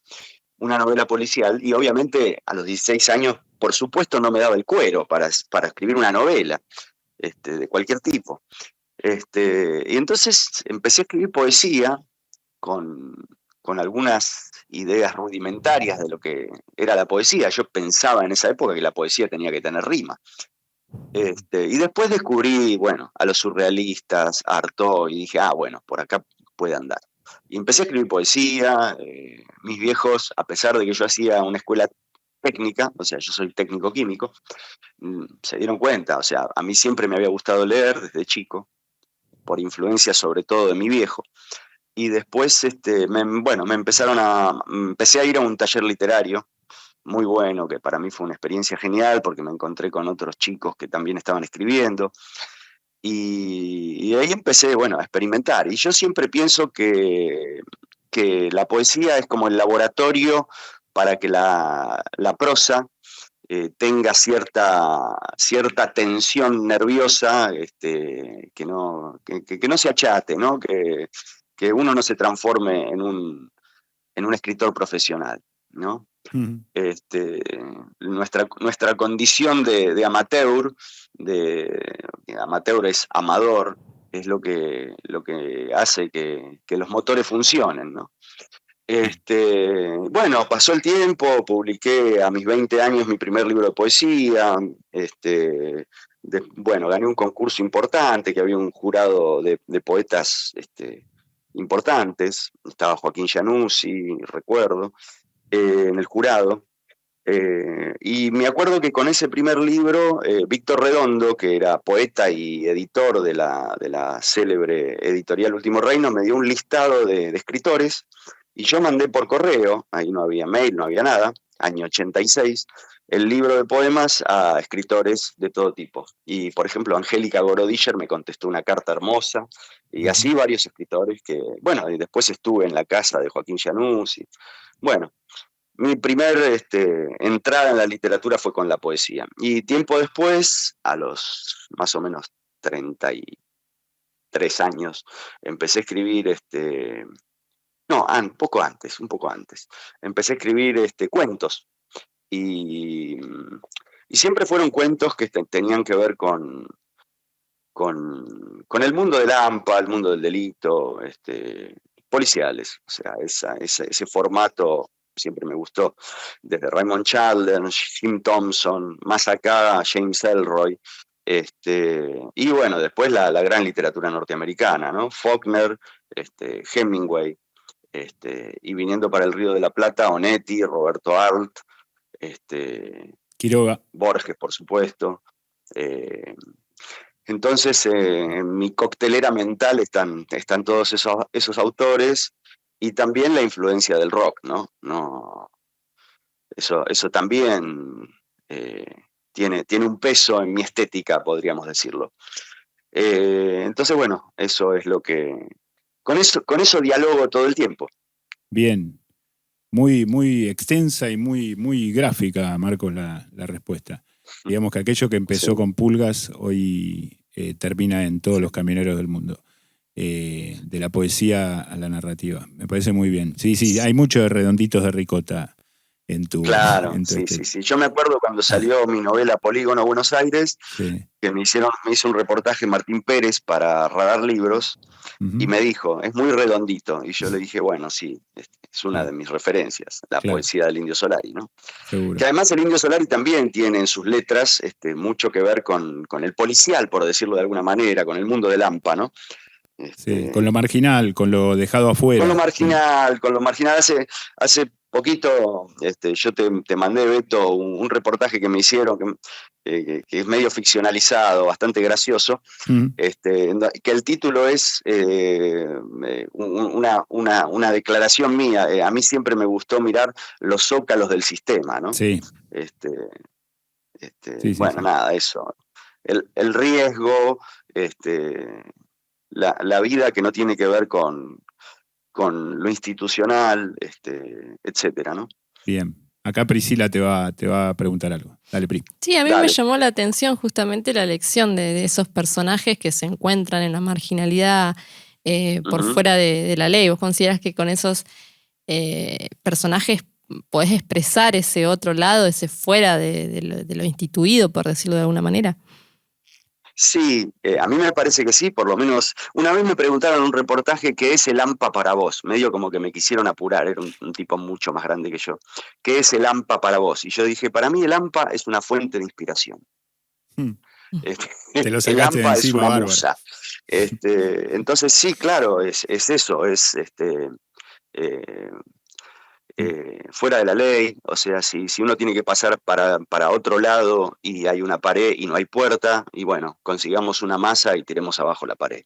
E: una novela policial. Y obviamente a los 16 años, por supuesto, no me daba el cuero para escribir una novela de cualquier tipo. Y entonces empecé a escribir poesía con algunas ideas rudimentarias de lo que era la poesía. Yo pensaba en esa época que la poesía tenía que tener rima. Y después descubrí, bueno, a los surrealistas, a Artaud, y dije, bueno, por acá puede andar. Y empecé a escribir poesía. Mis viejos, a pesar de que yo hacía una escuela técnica, o sea, yo soy técnico químico, se dieron cuenta. O sea, a mí siempre me había gustado leer desde chico, por influencia sobre todo de mi viejo. Y después empecé a ir a un taller literario muy bueno, que para mí fue una experiencia genial porque me encontré con otros chicos que también estaban escribiendo. Y ahí empecé, a experimentar. Y yo siempre pienso que la poesía es como el laboratorio para que la prosa tenga cierta tensión nerviosa, que no se achate, ¿no? Que uno no se transforme en un escritor profesional, ¿no? Nuestra condición de amateur, amateur es amador, es lo que hace que los motores funcionen, ¿no? Pasó el tiempo, publiqué a mis 20 años mi primer libro de poesía, gané un concurso importante, que había un jurado de poetas importantes, estaba Joaquín Giannuzzi, recuerdo, en el jurado. Y me acuerdo que con ese primer libro, Víctor Redondo, que era poeta y editor de la célebre editorial Último Reino, me dio un listado de escritores, y yo mandé por correo, ahí no había mail, no había nada, año 86, el libro de poemas a escritores de todo tipo. Y, por ejemplo, Angélica Gorodischer me contestó una carta hermosa, y así varios escritores que, y después estuve en la casa de Joaquín Giannuzzi. Bueno, mi primer entrada en la literatura fue con la poesía. Y tiempo después, a los más o menos 33 años, empecé a escribir, un poco antes. Empecé a escribir cuentos. Y siempre fueron cuentos que tenían que ver con el mundo del AMPA, el mundo del delito, policiales. O sea, ese formato siempre me gustó, desde Raymond Chandler, Jim Thompson, más acá James Ellroy, y después la gran literatura norteamericana, ¿no? Faulkner, Hemingway, y viniendo para el Río de la Plata, Onetti, Roberto Arlt,
C: Quiroga,
E: Borges, por supuesto. Entonces, en mi coctelera mental están todos esos autores, y también la influencia del rock, ¿no? Eso también tiene un peso en mi estética, podríamos decirlo. Entonces, eso es lo que... Con eso dialogo todo el tiempo.
C: bien. Muy, muy extensa y muy gráfica, Marcos, la respuesta. Digamos que aquello que empezó con Pulgas hoy termina en todos los camioneros del mundo. De la poesía a la narrativa. Me parece muy bien. Sí, hay mucho de redonditos de ricota
E: Claro,
C: en tu
E: sí,
C: este-
E: sí, sí. Yo me acuerdo cuando salió mi novela Polígono Buenos Aires,
C: Sí.
E: que me hizo un reportaje Martín Pérez para Radar Libros,
C: Ujú.
E: y me dijo, es muy redondito. Y yo le dije, bueno, sí, es una de mis referencias, la
C: Claro.
E: poesía del Indio Solari, ¿no?
C: Seguro.
E: Que además el Indio Solari también tiene en sus letras mucho que ver con el policial, por decirlo de alguna manera, con el mundo del AMPA, ¿no?
C: Sí, con lo marginal, con lo dejado afuera.
E: Con lo marginal, hace poquito, yo te mandé, Beto, un reportaje que me hicieron, que es medio ficcionalizado, bastante gracioso,
C: Ujú.
E: que el título es una declaración mía. A mí siempre me gustó mirar los zócalos del sistema, ¿no?
C: Sí,
E: Este,
C: sí,
E: bueno,
C: sí.
E: nada, eso. El riesgo, este, la vida que no tiene que ver con lo institucional, etcétera, ¿no?
C: Bien. Acá Priscila te va a preguntar algo. Dale, Pri.
A: Sí, a mí me
E: Dale.
A: llamó la atención justamente la elección de esos personajes que se encuentran en la marginalidad por
E: Ujú.
A: fuera de la ley. ¿Vos considerás que con esos personajes podés expresar ese otro lado, ese fuera de lo instituido, por decirlo de alguna manera?
E: Sí, a mí me parece que sí, por lo menos una vez me preguntaron en un reportaje qué es el AMPA para vos, medio como que me quisieron apurar, era un tipo mucho más grande que yo. ¿Qué es el AMPA para vos? Y yo dije, para mí el AMPA es una fuente de inspiración.
C: Mm.
E: Este,
C: Te lo
E: el
C: sacaste de
E: AMPA es
C: encima,
E: una
C: bárbaro.
E: musa. Entonces sí, claro, es eso, es eh, fuera de la ley. O sea, si uno tiene que pasar para otro lado y hay una pared y no hay puerta, y bueno, consigamos una masa y tiremos abajo la pared.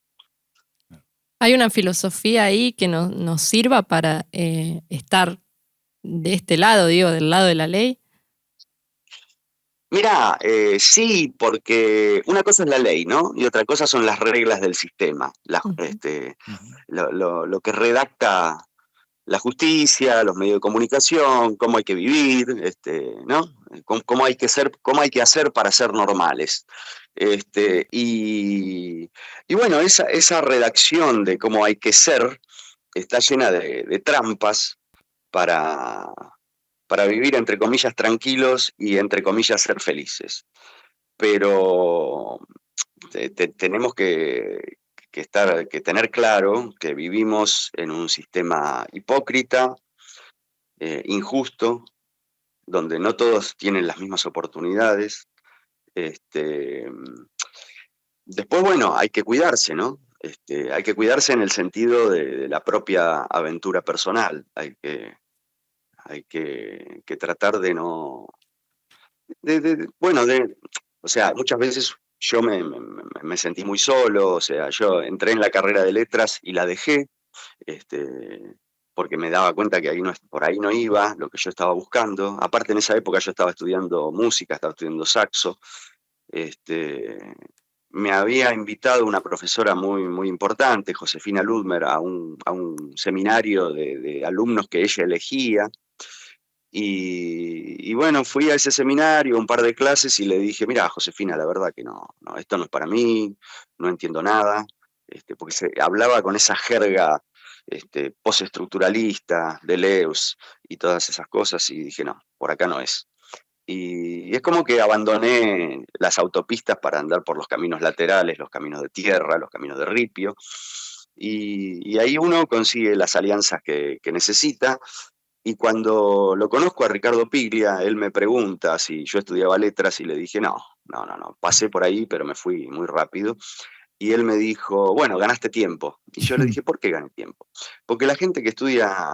A: ¿Hay una filosofía ahí que nos sirva para estar de este lado, digo, del lado de la ley?
E: Mirá, sí, porque una cosa es la ley, ¿no? Y otra cosa son las reglas del sistema,
A: Ujú.
C: Ujú.
E: lo que redacta la justicia, los medios de comunicación, cómo hay que vivir, ¿no? Cómo hay que ser, cómo hay que hacer para ser normales. Y bueno, esa redacción de cómo hay que ser está llena de trampas para, para vivir, entre comillas, tranquilos y, entre comillas, ser felices. Pero tenemos que tener claro que vivimos en un sistema hipócrita, injusto, donde no todos tienen las mismas oportunidades. Este, Después, bueno, hay que cuidarse, ¿no? Hay que cuidarse en el sentido de la propia aventura personal. Hay que tratar de no. Bueno, o sea, muchas veces yo me sentí muy solo. O sea, yo entré en la carrera de letras y la dejé, porque me daba cuenta que por ahí no iba lo que yo estaba buscando. Aparte, en esa época yo estaba estudiando música, estaba estudiando saxo. Este, Me había invitado una profesora muy, muy importante, Josefina Ludmer, a un seminario de alumnos que ella elegía. Y bueno, fui a ese seminario, un par de clases, y le dije, mira, Josefina, la verdad que no, esto no es para mí, no entiendo nada, porque se hablaba con esa jerga postestructuralista, de Deleuze y todas esas cosas, y dije, no, por acá no es. Y es como que abandoné las autopistas para andar por los caminos laterales, los caminos de tierra, los caminos de ripio, y ahí uno consigue las alianzas que necesita. Y cuando lo conozco a Ricardo Piglia, él me pregunta si yo estudiaba letras y le dije, no, no, no, no, pasé por ahí, pero me fui muy rápido. Y él me dijo, bueno, ganaste tiempo. Y yo le dije, ¿por qué gané tiempo? Porque la gente que estudia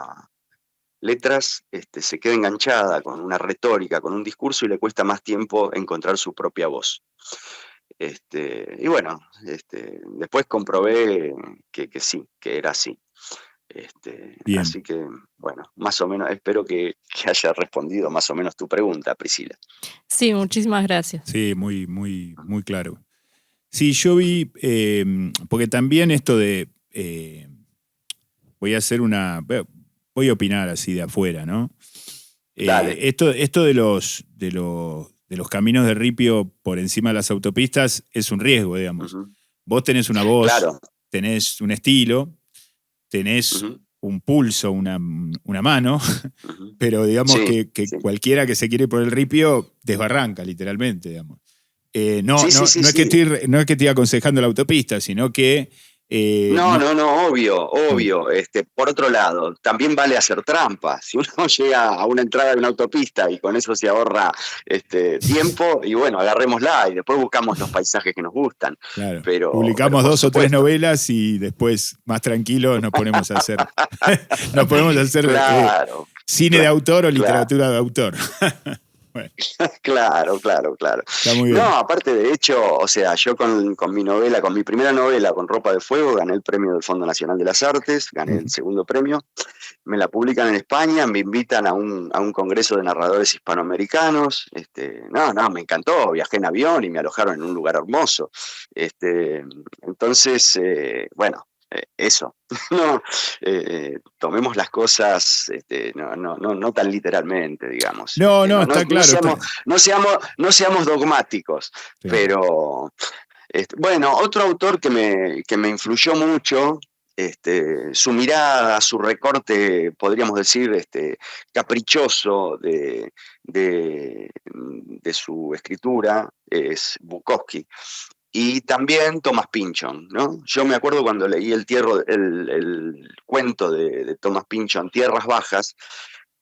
E: letras se queda enganchada con una retórica, con un discurso y le cuesta más tiempo encontrar su propia voz. Y bueno, después comprobé que sí, que era así.
C: Bien.
E: Así que, bueno, más o menos, espero que haya respondido más o menos tu pregunta, Priscila.
A: Sí, muchísimas gracias.
C: Sí, muy, muy, muy claro. Sí, yo vi, porque también esto de, voy a opinar así de afuera, ¿no?
E: Dale.
C: Esto de los caminos de ripio por encima de las autopistas es un riesgo, digamos.
E: Uh-huh.
C: Vos tenés una voz,
E: Claro.
C: tenés un estilo, tenés
E: Uh-huh.
C: un pulso, una mano, pero digamos
E: Sí,
C: que
E: sí.
C: cualquiera que se quiere ir por el ripio desbarranca, literalmente, digamos. No
E: Sí, sí,
C: es que
E: sí.
C: no es que estoy aconsejando la autopista, sino que
E: No,
C: no.
E: no, no, obvio. Por otro lado, también vale hacer trampa. Si uno llega a una entrada de una autopista y con eso se ahorra tiempo, y bueno, agarrémosla y después buscamos los paisajes que nos gustan.
C: Claro.
E: Pero
C: Publicamos
E: por
C: 2 o 3
E: supuesto.
C: novelas y después, más tranquilos, nos ponemos a hacer, nos ponemos a hacer
E: Claro,
C: cine de
E: claro,
C: autor o
E: claro.
C: literatura de autor. Bueno,
E: Claro.
C: está muy
E: No,
C: bien.
E: aparte de hecho, o sea, yo con mi novela, con mi primera novela, con Ropa de Fuego, gané el premio del Fondo Nacional de las Artes, gané el
C: Ujú.
E: segundo premio, me la publican en España, me invitan a un congreso de narradores hispanoamericanos, no, me encantó, viajé en avión y me alojaron en un lugar hermoso. Entonces, bueno, eso. No, tomemos las cosas no tan literalmente, digamos.
C: No, está claro.
E: No seamos dogmáticos,
C: Sí.
E: pero bueno, otro autor que me influyó mucho, su mirada, su recorte, podríamos decir, caprichoso de su escritura, es Bukowski. Y también Thomas Pynchon, ¿no? Yo me acuerdo cuando leí el cuento de Thomas Pynchon, Tierras Bajas,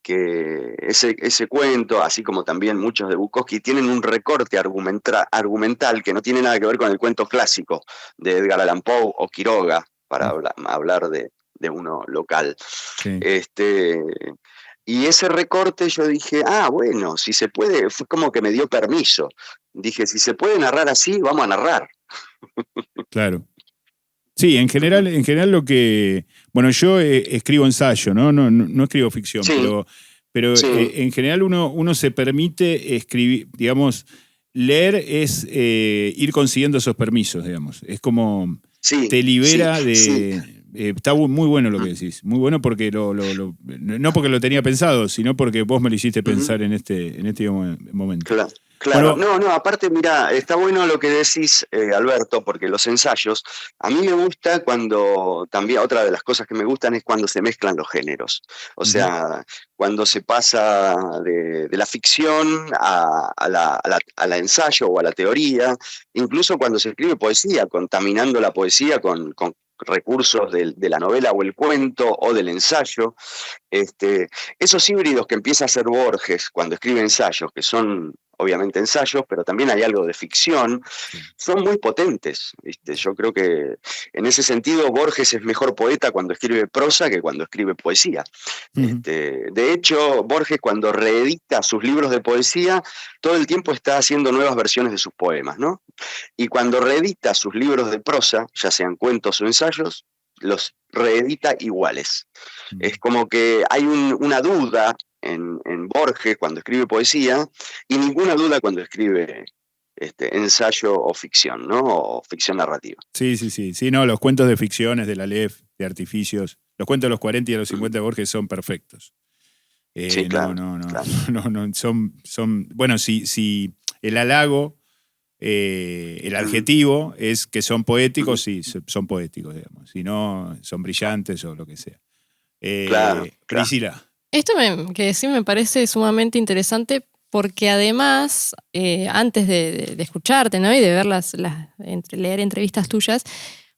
E: que ese cuento, así como también muchos de Bukowski, tienen un recorte argumental que no tiene nada que ver con el cuento clásico de Edgar Allan Poe o Quiroga, para hablar de uno local.
C: Sí.
E: Este, y ese recorte yo dije, bueno, si se puede, fue como que me dio permiso. Dije, si se puede narrar así, vamos a narrar.
C: Claro. Sí, en general lo que. Bueno, yo escribo ensayo, ¿no? No escribo ficción,
E: Sí,
C: pero
E: sí,
C: en general uno se permite escribir, digamos, leer es ir consiguiendo esos permisos, digamos. Es como
E: sí,
C: te
E: sí,
C: libera
E: sí.
C: de. Está muy bueno lo que decís. Muy bueno porque no porque lo tenía pensado, sino porque vos me lo hiciste
E: Ujú.
C: pensar en este momento.
E: Claro,
C: Bueno,
E: no, aparte, mira, está bueno lo que decís, Alberto, porque los ensayos, a mí me gusta cuando, también otra de las cosas que me gustan es cuando se mezclan los géneros, o
C: ujú,
E: sea, cuando se pasa de la ficción a la ensayo o a la teoría, incluso cuando se escribe poesía, contaminando la poesía con recursos de la novela o el cuento o del ensayo. Esos híbridos que empieza a hacer Borges cuando escribe ensayos, que son obviamente ensayos, pero también hay algo de ficción,
C: sí.
E: son muy potentes, ¿viste? Yo creo que en ese sentido Borges es mejor poeta cuando escribe prosa que cuando escribe poesía.
C: Ujú.
E: De hecho, Borges cuando reedita sus libros de poesía, todo el tiempo está haciendo nuevas versiones de sus poemas, ¿no? Y cuando reedita sus libros de prosa, ya sean cuentos o ensayos, los reedita iguales. Es como que hay una duda en Borges cuando escribe poesía y ninguna duda cuando escribe ensayo o ficción, ¿no? O ficción narrativa.
C: Sí, sí, sí. Sí, no, los cuentos de ficciones de la Aleph, de artificios, los cuentos de los 40 y de los 50 de Borges son perfectos.
E: Sí,
C: No,
E: claro,
C: no, no,
E: claro.
C: no, son, bueno, si el halago, el
E: Mm,
C: adjetivo es que son
E: mm,
C: poéticos, sí, son poéticos, digamos. Si no, son brillantes o lo que sea.
E: claro.
C: Priscila.
A: Esto que sí me parece sumamente interesante porque además, antes de escucharte, ¿no? Y de ver leer entrevistas tuyas,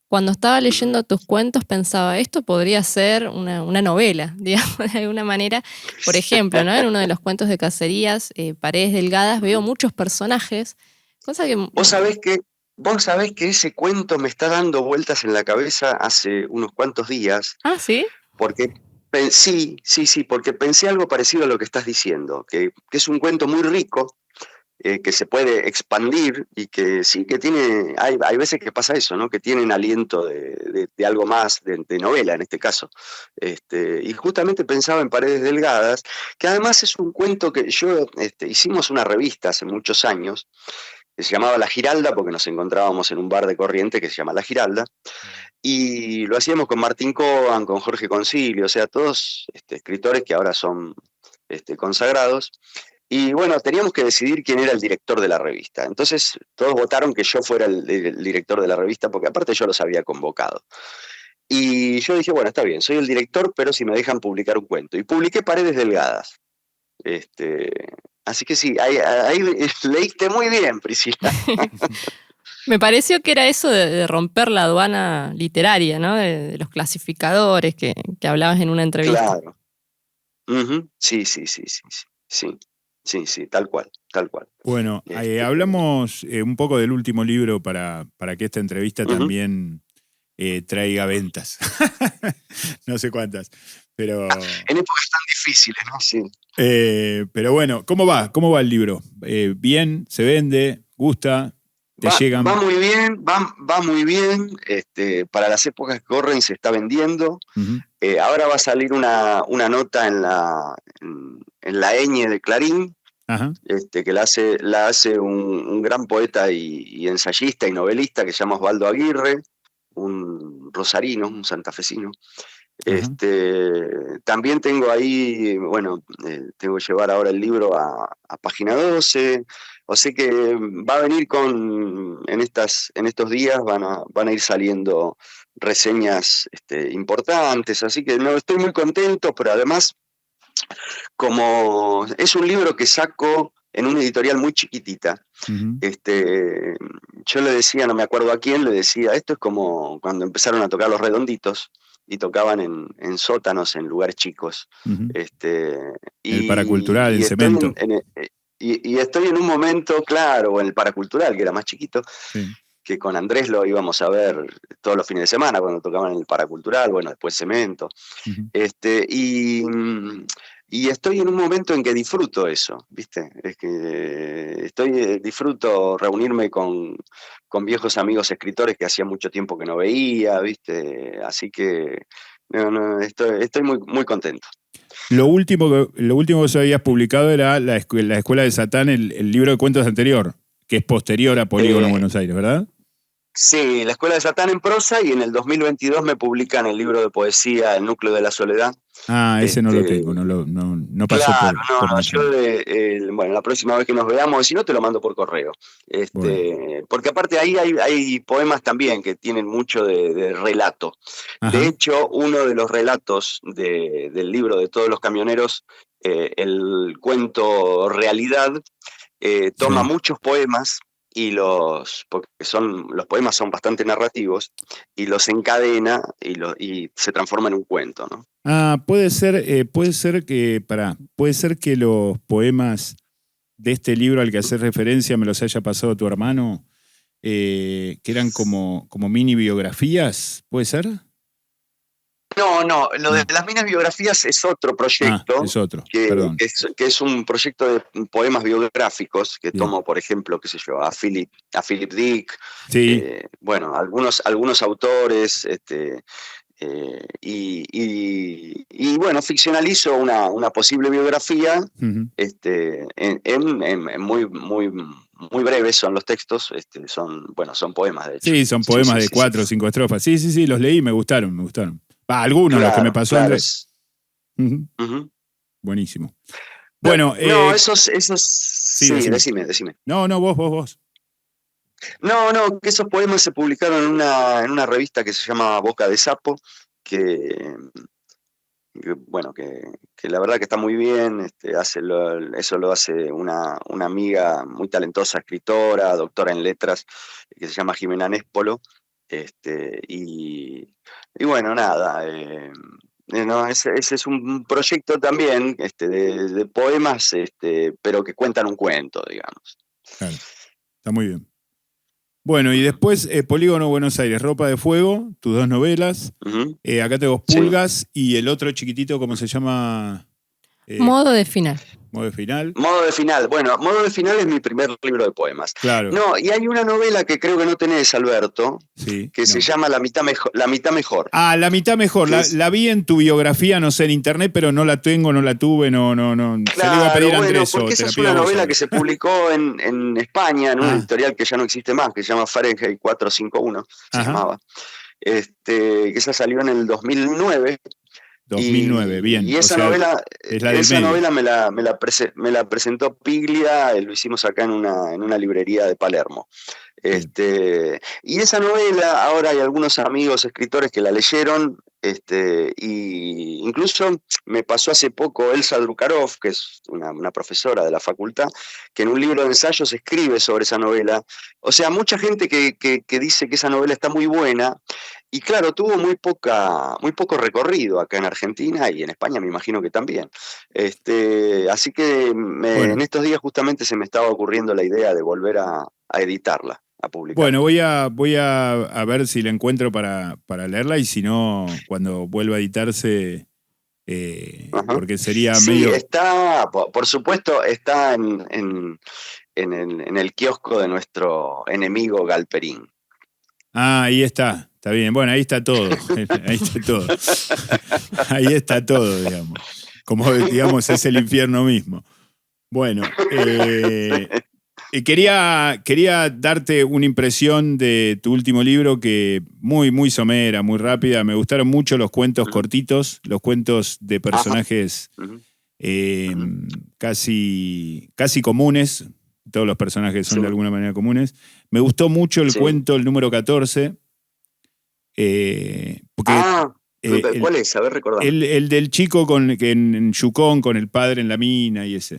A: cuando estaba
E: Ujú.
A: leyendo tus cuentos pensaba, esto podría ser una novela, digamos, de alguna manera. Por ejemplo, ¿no? En uno de los cuentos de Cacerías, Paredes Delgadas, veo
E: Ujú.
A: muchos personajes, cosa que...
E: Vos sabés que ese cuento me está dando vueltas en la cabeza hace unos cuantos días.
A: Ah, sí.
E: Porque sí, porque pensé algo parecido a lo que estás diciendo, que es un cuento muy rico, que se puede expandir y que sí, que tiene, hay veces que pasa eso, ¿no? Que tienen aliento de algo más, de novela en este caso. Y justamente pensaba en Paredes Delgadas, que además es un cuento que yo, hicimos una revista hace muchos años, que se llamaba La Giralda, porque nos encontrábamos en un bar de Corriente que se llama La Giralda, y lo hacíamos con Martín Coban, con Jorge Concilio, o sea, todos escritores que ahora son consagrados. Y bueno, teníamos que decidir quién era el director de la revista. Entonces todos votaron que yo fuera el director de la revista, porque aparte yo los había convocado. Y yo dije, bueno, está bien, soy el director, pero si me dejan publicar un cuento. Y publiqué Paredes Delgadas. Este, así que sí, ahí leíste muy bien, Priscila.
A: Me pareció que era eso de romper la aduana literaria, ¿no? De los clasificadores que hablabas en una entrevista.
E: Claro. Ujú. Sí, sí, sí, sí, sí, sí, sí, sí, tal cual, tal cual.
C: Bueno, hablamos un poco del último libro para que esta entrevista también traiga ventas. No sé cuántas, pero...
E: En épocas tan difíciles, ¿no? Sí.
C: Pero bueno, ¿cómo va? ¿Cómo va el libro? ¿Bien? ¿Se vende? ¿Gusta? ¿Te llegan?
E: Va muy bien, va muy bien. Para las épocas que corren se está vendiendo.
C: Uh-huh.
E: Ahora va a salir una nota en la Ñ de Clarín,
C: Ajá.
E: Que la hace un gran poeta y ensayista y novelista que se llama Osvaldo Aguirre, un rosarino, un santafesino. También tengo ahí, bueno, tengo que llevar ahora el libro a Página 12, o sea que va a venir en estos días van a ir saliendo reseñas importantes, así que no, estoy muy contento, pero además, como es un libro que saco en una editorial muy chiquitita,
C: uh-huh.
E: Yo le decía, no me acuerdo a quién, le decía, esto es como cuando empezaron a tocar Los Redonditos, y tocaban en sótanos, en lugares chicos.
C: Uh-huh. El paracultural, el cemento.
E: Y estoy en un momento, claro, en el paracultural, que era más chiquito,
C: sí.
E: Que con Andrés lo íbamos a ver todos los fines de semana cuando tocaban en el paracultural, bueno, después cemento.
C: Uh-huh.
E: Y estoy en un momento en que disfruto eso, ¿viste? Es que disfruto reunirme con viejos amigos escritores que hacía mucho tiempo que no veía, ¿viste? Así que estoy muy, muy contento.
C: Lo último que se habías publicado era La Escuela de Satán, el libro de cuentos anterior, que es posterior a Polígono Buenos Aires, ¿verdad?
E: Sí, La Escuela de Satán en prosa, y en el 2022 me publican el libro de poesía El Núcleo de la Soledad.
C: Ah, ese no lo tengo, no pasó
E: claro,
C: por
E: yo bueno, la próxima vez que nos veamos, si no te lo mando por correo.
C: Bueno.
E: Porque aparte ahí hay poemas también que tienen mucho de relato.
C: Ajá.
E: De hecho, uno de los relatos del libro de Todos los Camioneros, el cuento Realidad, toma muchos poemas porque los poemas son bastante narrativos, y los encadena y se transforma en un cuento, ¿no?
C: Ah, puede ser que los poemas de este libro al que haces referencia me los haya pasado tu hermano, que eran como mini biografías, ¿puede ser?
E: No, lo de las minas biografías es otro proyecto.
C: Es otro,
E: que es un proyecto de poemas biográficos que
C: Bien.
E: tomo, por ejemplo, qué sé yo, a Philip Dick,
C: sí.
E: Bueno, algunos autores, y bueno, ficcionalizo una posible biografía,
C: Uh-huh.
E: en muy breves son los textos, son poemas, de hecho.
C: Sí, son poemas de 4 o 5 estrofas. Sí, los leí, me gustaron. Algunos, los que me pasó Andrés. Uh-huh.
E: Uh-huh.
C: Buenísimo. Bueno,
E: esos sí, decime.
C: No, vos.
E: No, que esos poemas se publicaron en una revista que se llama Boca de Sapo, que la verdad que está muy bien. Eso lo hace una amiga muy talentosa, escritora, doctora en letras, que se llama Jimena Néspolo. Y bueno, nada, ese es un proyecto también, de poemas, pero que cuentan un cuento, digamos.
C: Claro, está muy bien. Bueno, y después Polígono Buenos Aires, Ropa de Fuego, tus 2 novelas.
E: Uh-huh.
C: Acá tengo Pulgas, y el otro chiquitito, ¿cómo se llama?
A: Modo de final.
C: Modo de final.
E: Modo de final. Bueno, Modo de final es mi primer libro de poemas.
C: Claro.
E: No, y hay una novela que creo que no tenés, Alberto, se llama La mitad mejor.
C: Ah, La mitad mejor. La vi en tu biografía, no sé, en internet, pero no la tengo, no la tuve, no.
E: Claro,
C: se le iba a pedir a Andrés.
E: Porque esa es una novela que se publicó en España, en una editorial que ya no existe más, que se llama Fahrenheit 451, se llamaba. Que esa salió en el 2009.
C: 2009, bien.
E: Y esa
C: o sea,
E: novela,
C: es la del medio.
E: me la presentó Piglia, lo hicimos acá en una librería de Palermo.
C: Bien.
E: Y esa novela, ahora hay algunos amigos escritores que la leyeron, y incluso me pasó hace poco Elsa Drukarov, que es una profesora de la facultad, que en un libro de ensayos escribe sobre esa novela. O sea, mucha gente que dice que esa novela está muy buena, y claro, tuvo muy poco recorrido acá en Argentina y en España me imagino que también. Así que
C: Bueno,
E: en estos días justamente se me estaba ocurriendo la idea de volver a editarla, a
C: bueno,
E: publicarla.
C: voy a ver si la encuentro para leerla y si no, cuando vuelva a editarse,
E: Ajá.
C: porque sería
E: Sí,
C: medio...
E: está, por supuesto, está en el kiosco de nuestro enemigo Galperín.
C: Ah, ahí está. Está bien. Bueno, ahí está todo. Ahí está todo. Ahí está todo, digamos. Como, digamos, es el infierno mismo. Bueno, quería darte una impresión de tu último libro que muy, muy somera, muy rápida. Me gustaron mucho los cuentos cortitos, los cuentos de
E: Ajá.
C: personajes
E: Ujú.
C: casi comunes. Todos los personajes son
E: Sí,
C: de alguna manera comunes. Me gustó mucho el
E: sí.
C: cuento, el número 14, porque
E: ¿Cuál es? A ver, recordame.
C: el del chico que en Yukon con el padre en la mina y ese.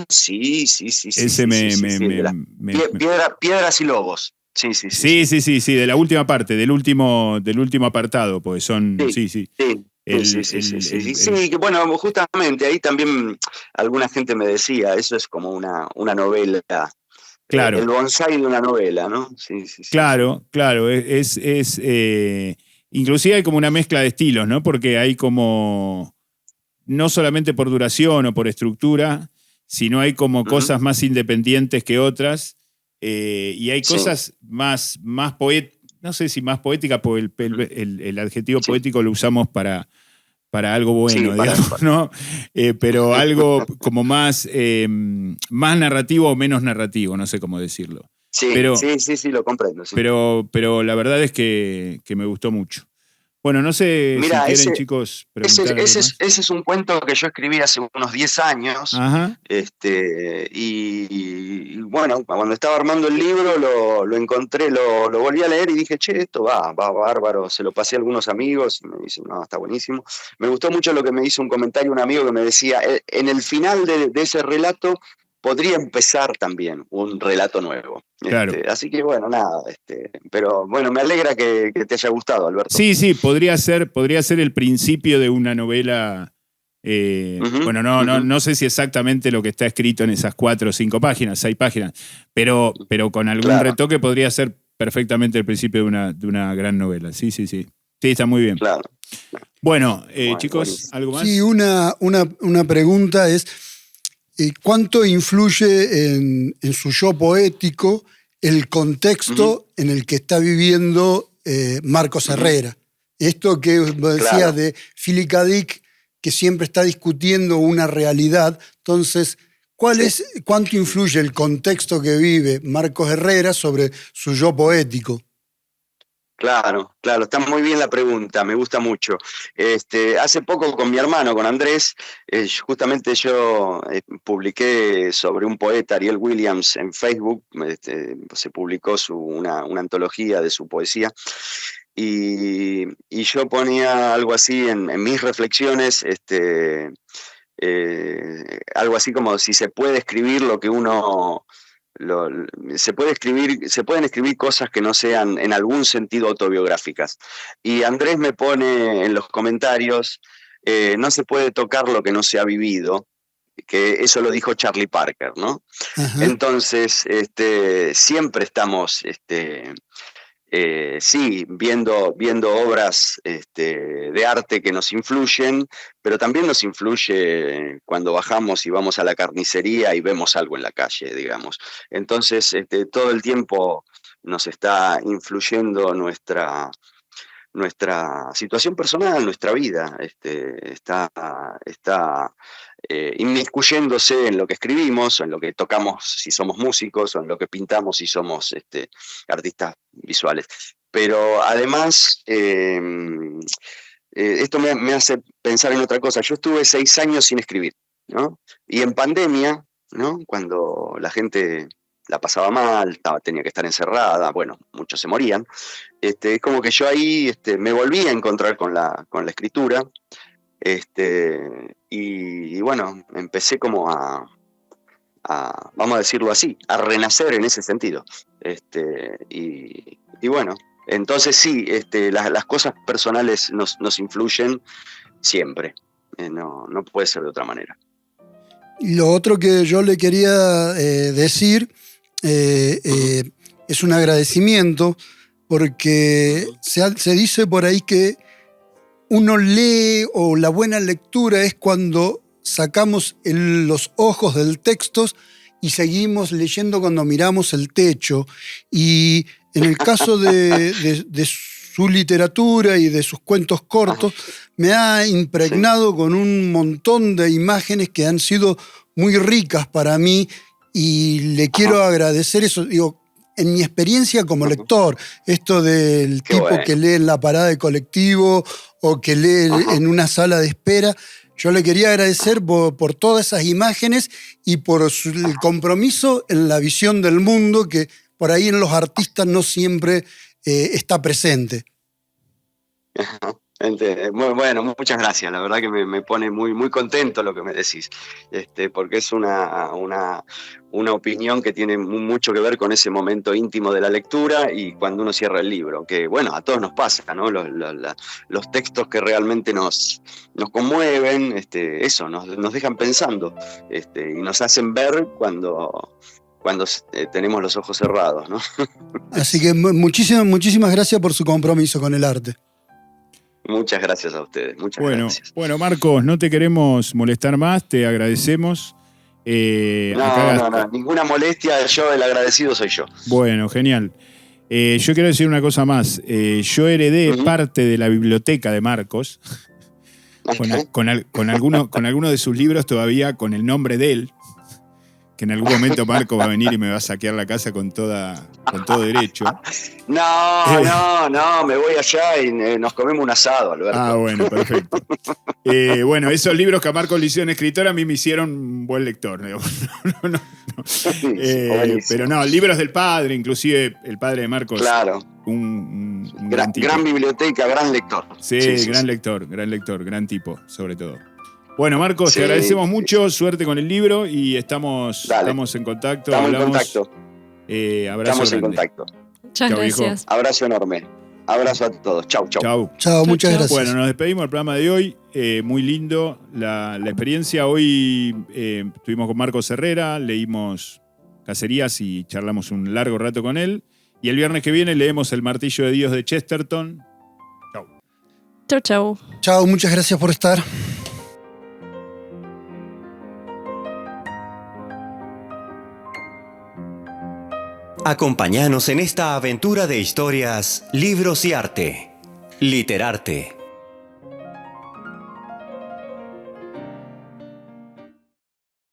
E: Sí, sí, sí, sí,
C: Ese
E: sí, sí, sí, sí, el de las piedras y lobos. Sí, sí, sí, sí.
C: sí, de la última parte, del último apartado, pues son,
E: Sí,
C: sí, sí.
E: sí. Sí, sí, sí, sí, sí, sí, que bueno, justamente ahí también alguna gente me decía, eso es como una novela, el
C: Claro,
E: bonsái de una novela, ¿no? Sí, sí, sí, sí.
C: claro, inclusive hay como una mezcla de estilos, ¿no? Porque hay como, no solamente por duración o por estructura, sino hay como
E: Ujú.
C: cosas más independientes que otras, y hay
E: Sí,
C: cosas más poéticas, no sé si más poéticas, porque
E: ujú.
C: el adjetivo
E: Sí,
C: poético lo usamos para algo
E: sí,
C: bueno, digamos, ¿no? Pero algo como más narrativo o menos narrativo, no sé cómo decirlo.
E: sí,
C: Pero,
E: sí, sí, sí, lo comprendo, sí.
C: pero la verdad es que me gustó mucho. Bueno, no sé si
E: Mira,
C: quieren, chicos, preguntar algo más.
E: ese es un cuento que yo escribí hace unos 10 años,
C: Ajá.
E: y bueno, cuando estaba armando el libro lo encontré, lo volví a leer y dije, che, esto va bárbaro, se lo pasé a algunos amigos y me dicen, no, está buenísimo. Me gustó mucho lo que me hizo un comentario un amigo que me decía, en el final de ese relato podría empezar también un relato nuevo.
C: Claro.
E: Así que bueno, nada, pero bueno, me alegra que te haya gustado, Alberto.
C: Sí, podría ser el principio de una novela.
E: Ujú,
C: Bueno,
E: ujú.
C: no sé si exactamente lo que está escrito en esas 4 o 5 páginas, 6 páginas, pero con algún
E: Claro,
C: retoque podría ser perfectamente el principio de una gran novela. Sí. Sí, está muy bien.
E: claro.
C: Bueno,
E: Bueno,
C: chicos,
E: buenísimo.
C: ¿algo
B: Sí,
C: más?
B: una pregunta es, ¿cuánto influye en su yo poético el
E: Ujú,
B: contexto en el que está viviendo Marcos
E: ujú,
B: Herrera? Esto que vos decías
E: claro.
B: de Philip K. Dick, que siempre está discutiendo una realidad. Entonces,
E: Sí,
B: ¿cuánto influye el contexto que vive Marcos Herrera sobre su yo poético?
E: claro, claro. Está muy bien la pregunta, me gusta mucho. Hace poco con mi hermano, con Andrés, justamente yo publiqué sobre un poeta, Ariel Williams, en Facebook. Se publicó una antología de su poesía. Y yo ponía algo así en mis reflexiones, algo así como si se puede escribir lo que uno lo- se pueden escribir cosas que no sean en algún sentido autobiográficas. Y Andrés me pone en los comentarios, no se puede tocar lo que no se ha vivido, que eso lo dijo Charlie Parker, ¿no?
B: Ajá.
E: Entonces, siempre estamos, sí, viendo obras de arte que nos influyen, pero también nos influye cuando bajamos y vamos a la carnicería y vemos algo en la calle, digamos. Entonces, todo el tiempo nos está influyendo nuestra situación personal, nuestra vida, está inmiscuyéndose en lo que escribimos, en lo que tocamos si somos músicos, o en lo que pintamos si somos artistas visuales. Pero además, esto me hace pensar en otra cosa. Yo estuve 6 años sin escribir, ¿no? Y en pandemia, ¿no? Cuando la gente la pasaba mal, tenía que estar encerrada, bueno, muchos se morían, es como que yo ahí me volví a encontrar con la escritura, y bueno, empecé como vamos a decirlo así, a renacer en ese sentido. Y bueno, entonces sí, las cosas personales nos influyen siempre, no puede ser de otra manera.
B: Y lo otro que yo le quería decir es un agradecimiento, porque se dice por ahí que uno lee, o la buena lectura es cuando sacamos los ojos del texto y seguimos leyendo cuando miramos el techo. Y en el caso de su literatura y de sus cuentos cortos, me ha impregnado con un montón de imágenes que han sido muy ricas para mí, y le quiero agradecer eso. Digo, en mi experiencia como lector, esto del
E: Qué
B: tipo
E: bueno.
B: que lee en la parada de colectivo o que lee en una sala de espera, yo le quería agradecer por todas esas imágenes y por el compromiso en la visión del mundo, que por ahí en los artistas no siempre está presente.
E: Bueno, muchas gracias. La verdad que me pone muy, muy contento lo que me decís, porque es una opinión que tiene mucho que ver con ese momento íntimo de la lectura y cuando uno cierra el libro, que bueno, a todos nos pasa, ¿no? Los textos que realmente nos conmueven, eso, nos dejan pensando, y nos hacen ver cuando tenemos los ojos cerrados, ¿no?
B: Así que muchísimas gracias por su compromiso con el arte.
E: Muchas gracias a ustedes, muchas gracias.
C: Bueno, Marcos, no te queremos molestar más, te agradecemos.
E: No, ninguna molestia, yo el agradecido soy yo.
C: Bueno, genial. Yo quiero decir una cosa más. Yo heredé parte de la biblioteca de Marcos, con alguno de sus libros todavía con el nombre de él, que en algún momento Marcos va a venir y me va a saquear la casa con todo derecho.
E: No, me voy allá y nos comemos un asado, Alberto.
C: Ah, bueno, perfecto. Bueno, esos libros que a Marcos le hicieron escritor a mí me hicieron un buen lector. No. Pero no, libros del padre, inclusive el padre de Marcos.
E: Claro.
C: Un gran tipo.
E: Gran biblioteca, gran lector.
C: Sí, gran lector, gran tipo, sobre todo. Bueno, Marcos, te agradecemos mucho, suerte con el libro y estamos en contacto.
E: Estamos en contacto.
C: Abrazo
E: Estamos
C: grande.
E: en contacto.
A: Muchas gracias.
E: Abrazo enorme. Abrazo a todos. Chau.
B: Chao, muchas gracias.
C: Bueno, nos despedimos del programa de hoy. Muy lindo la experiencia. Hoy estuvimos con Marcos Herrera, leímos Cacerías y charlamos un largo rato con él. Y el viernes que viene leemos El martillo de Dios de Chesterton.
A: Chau.
B: Chao, muchas gracias por estar.
D: Acompáñanos en esta aventura de historias, libros y arte. Literarte.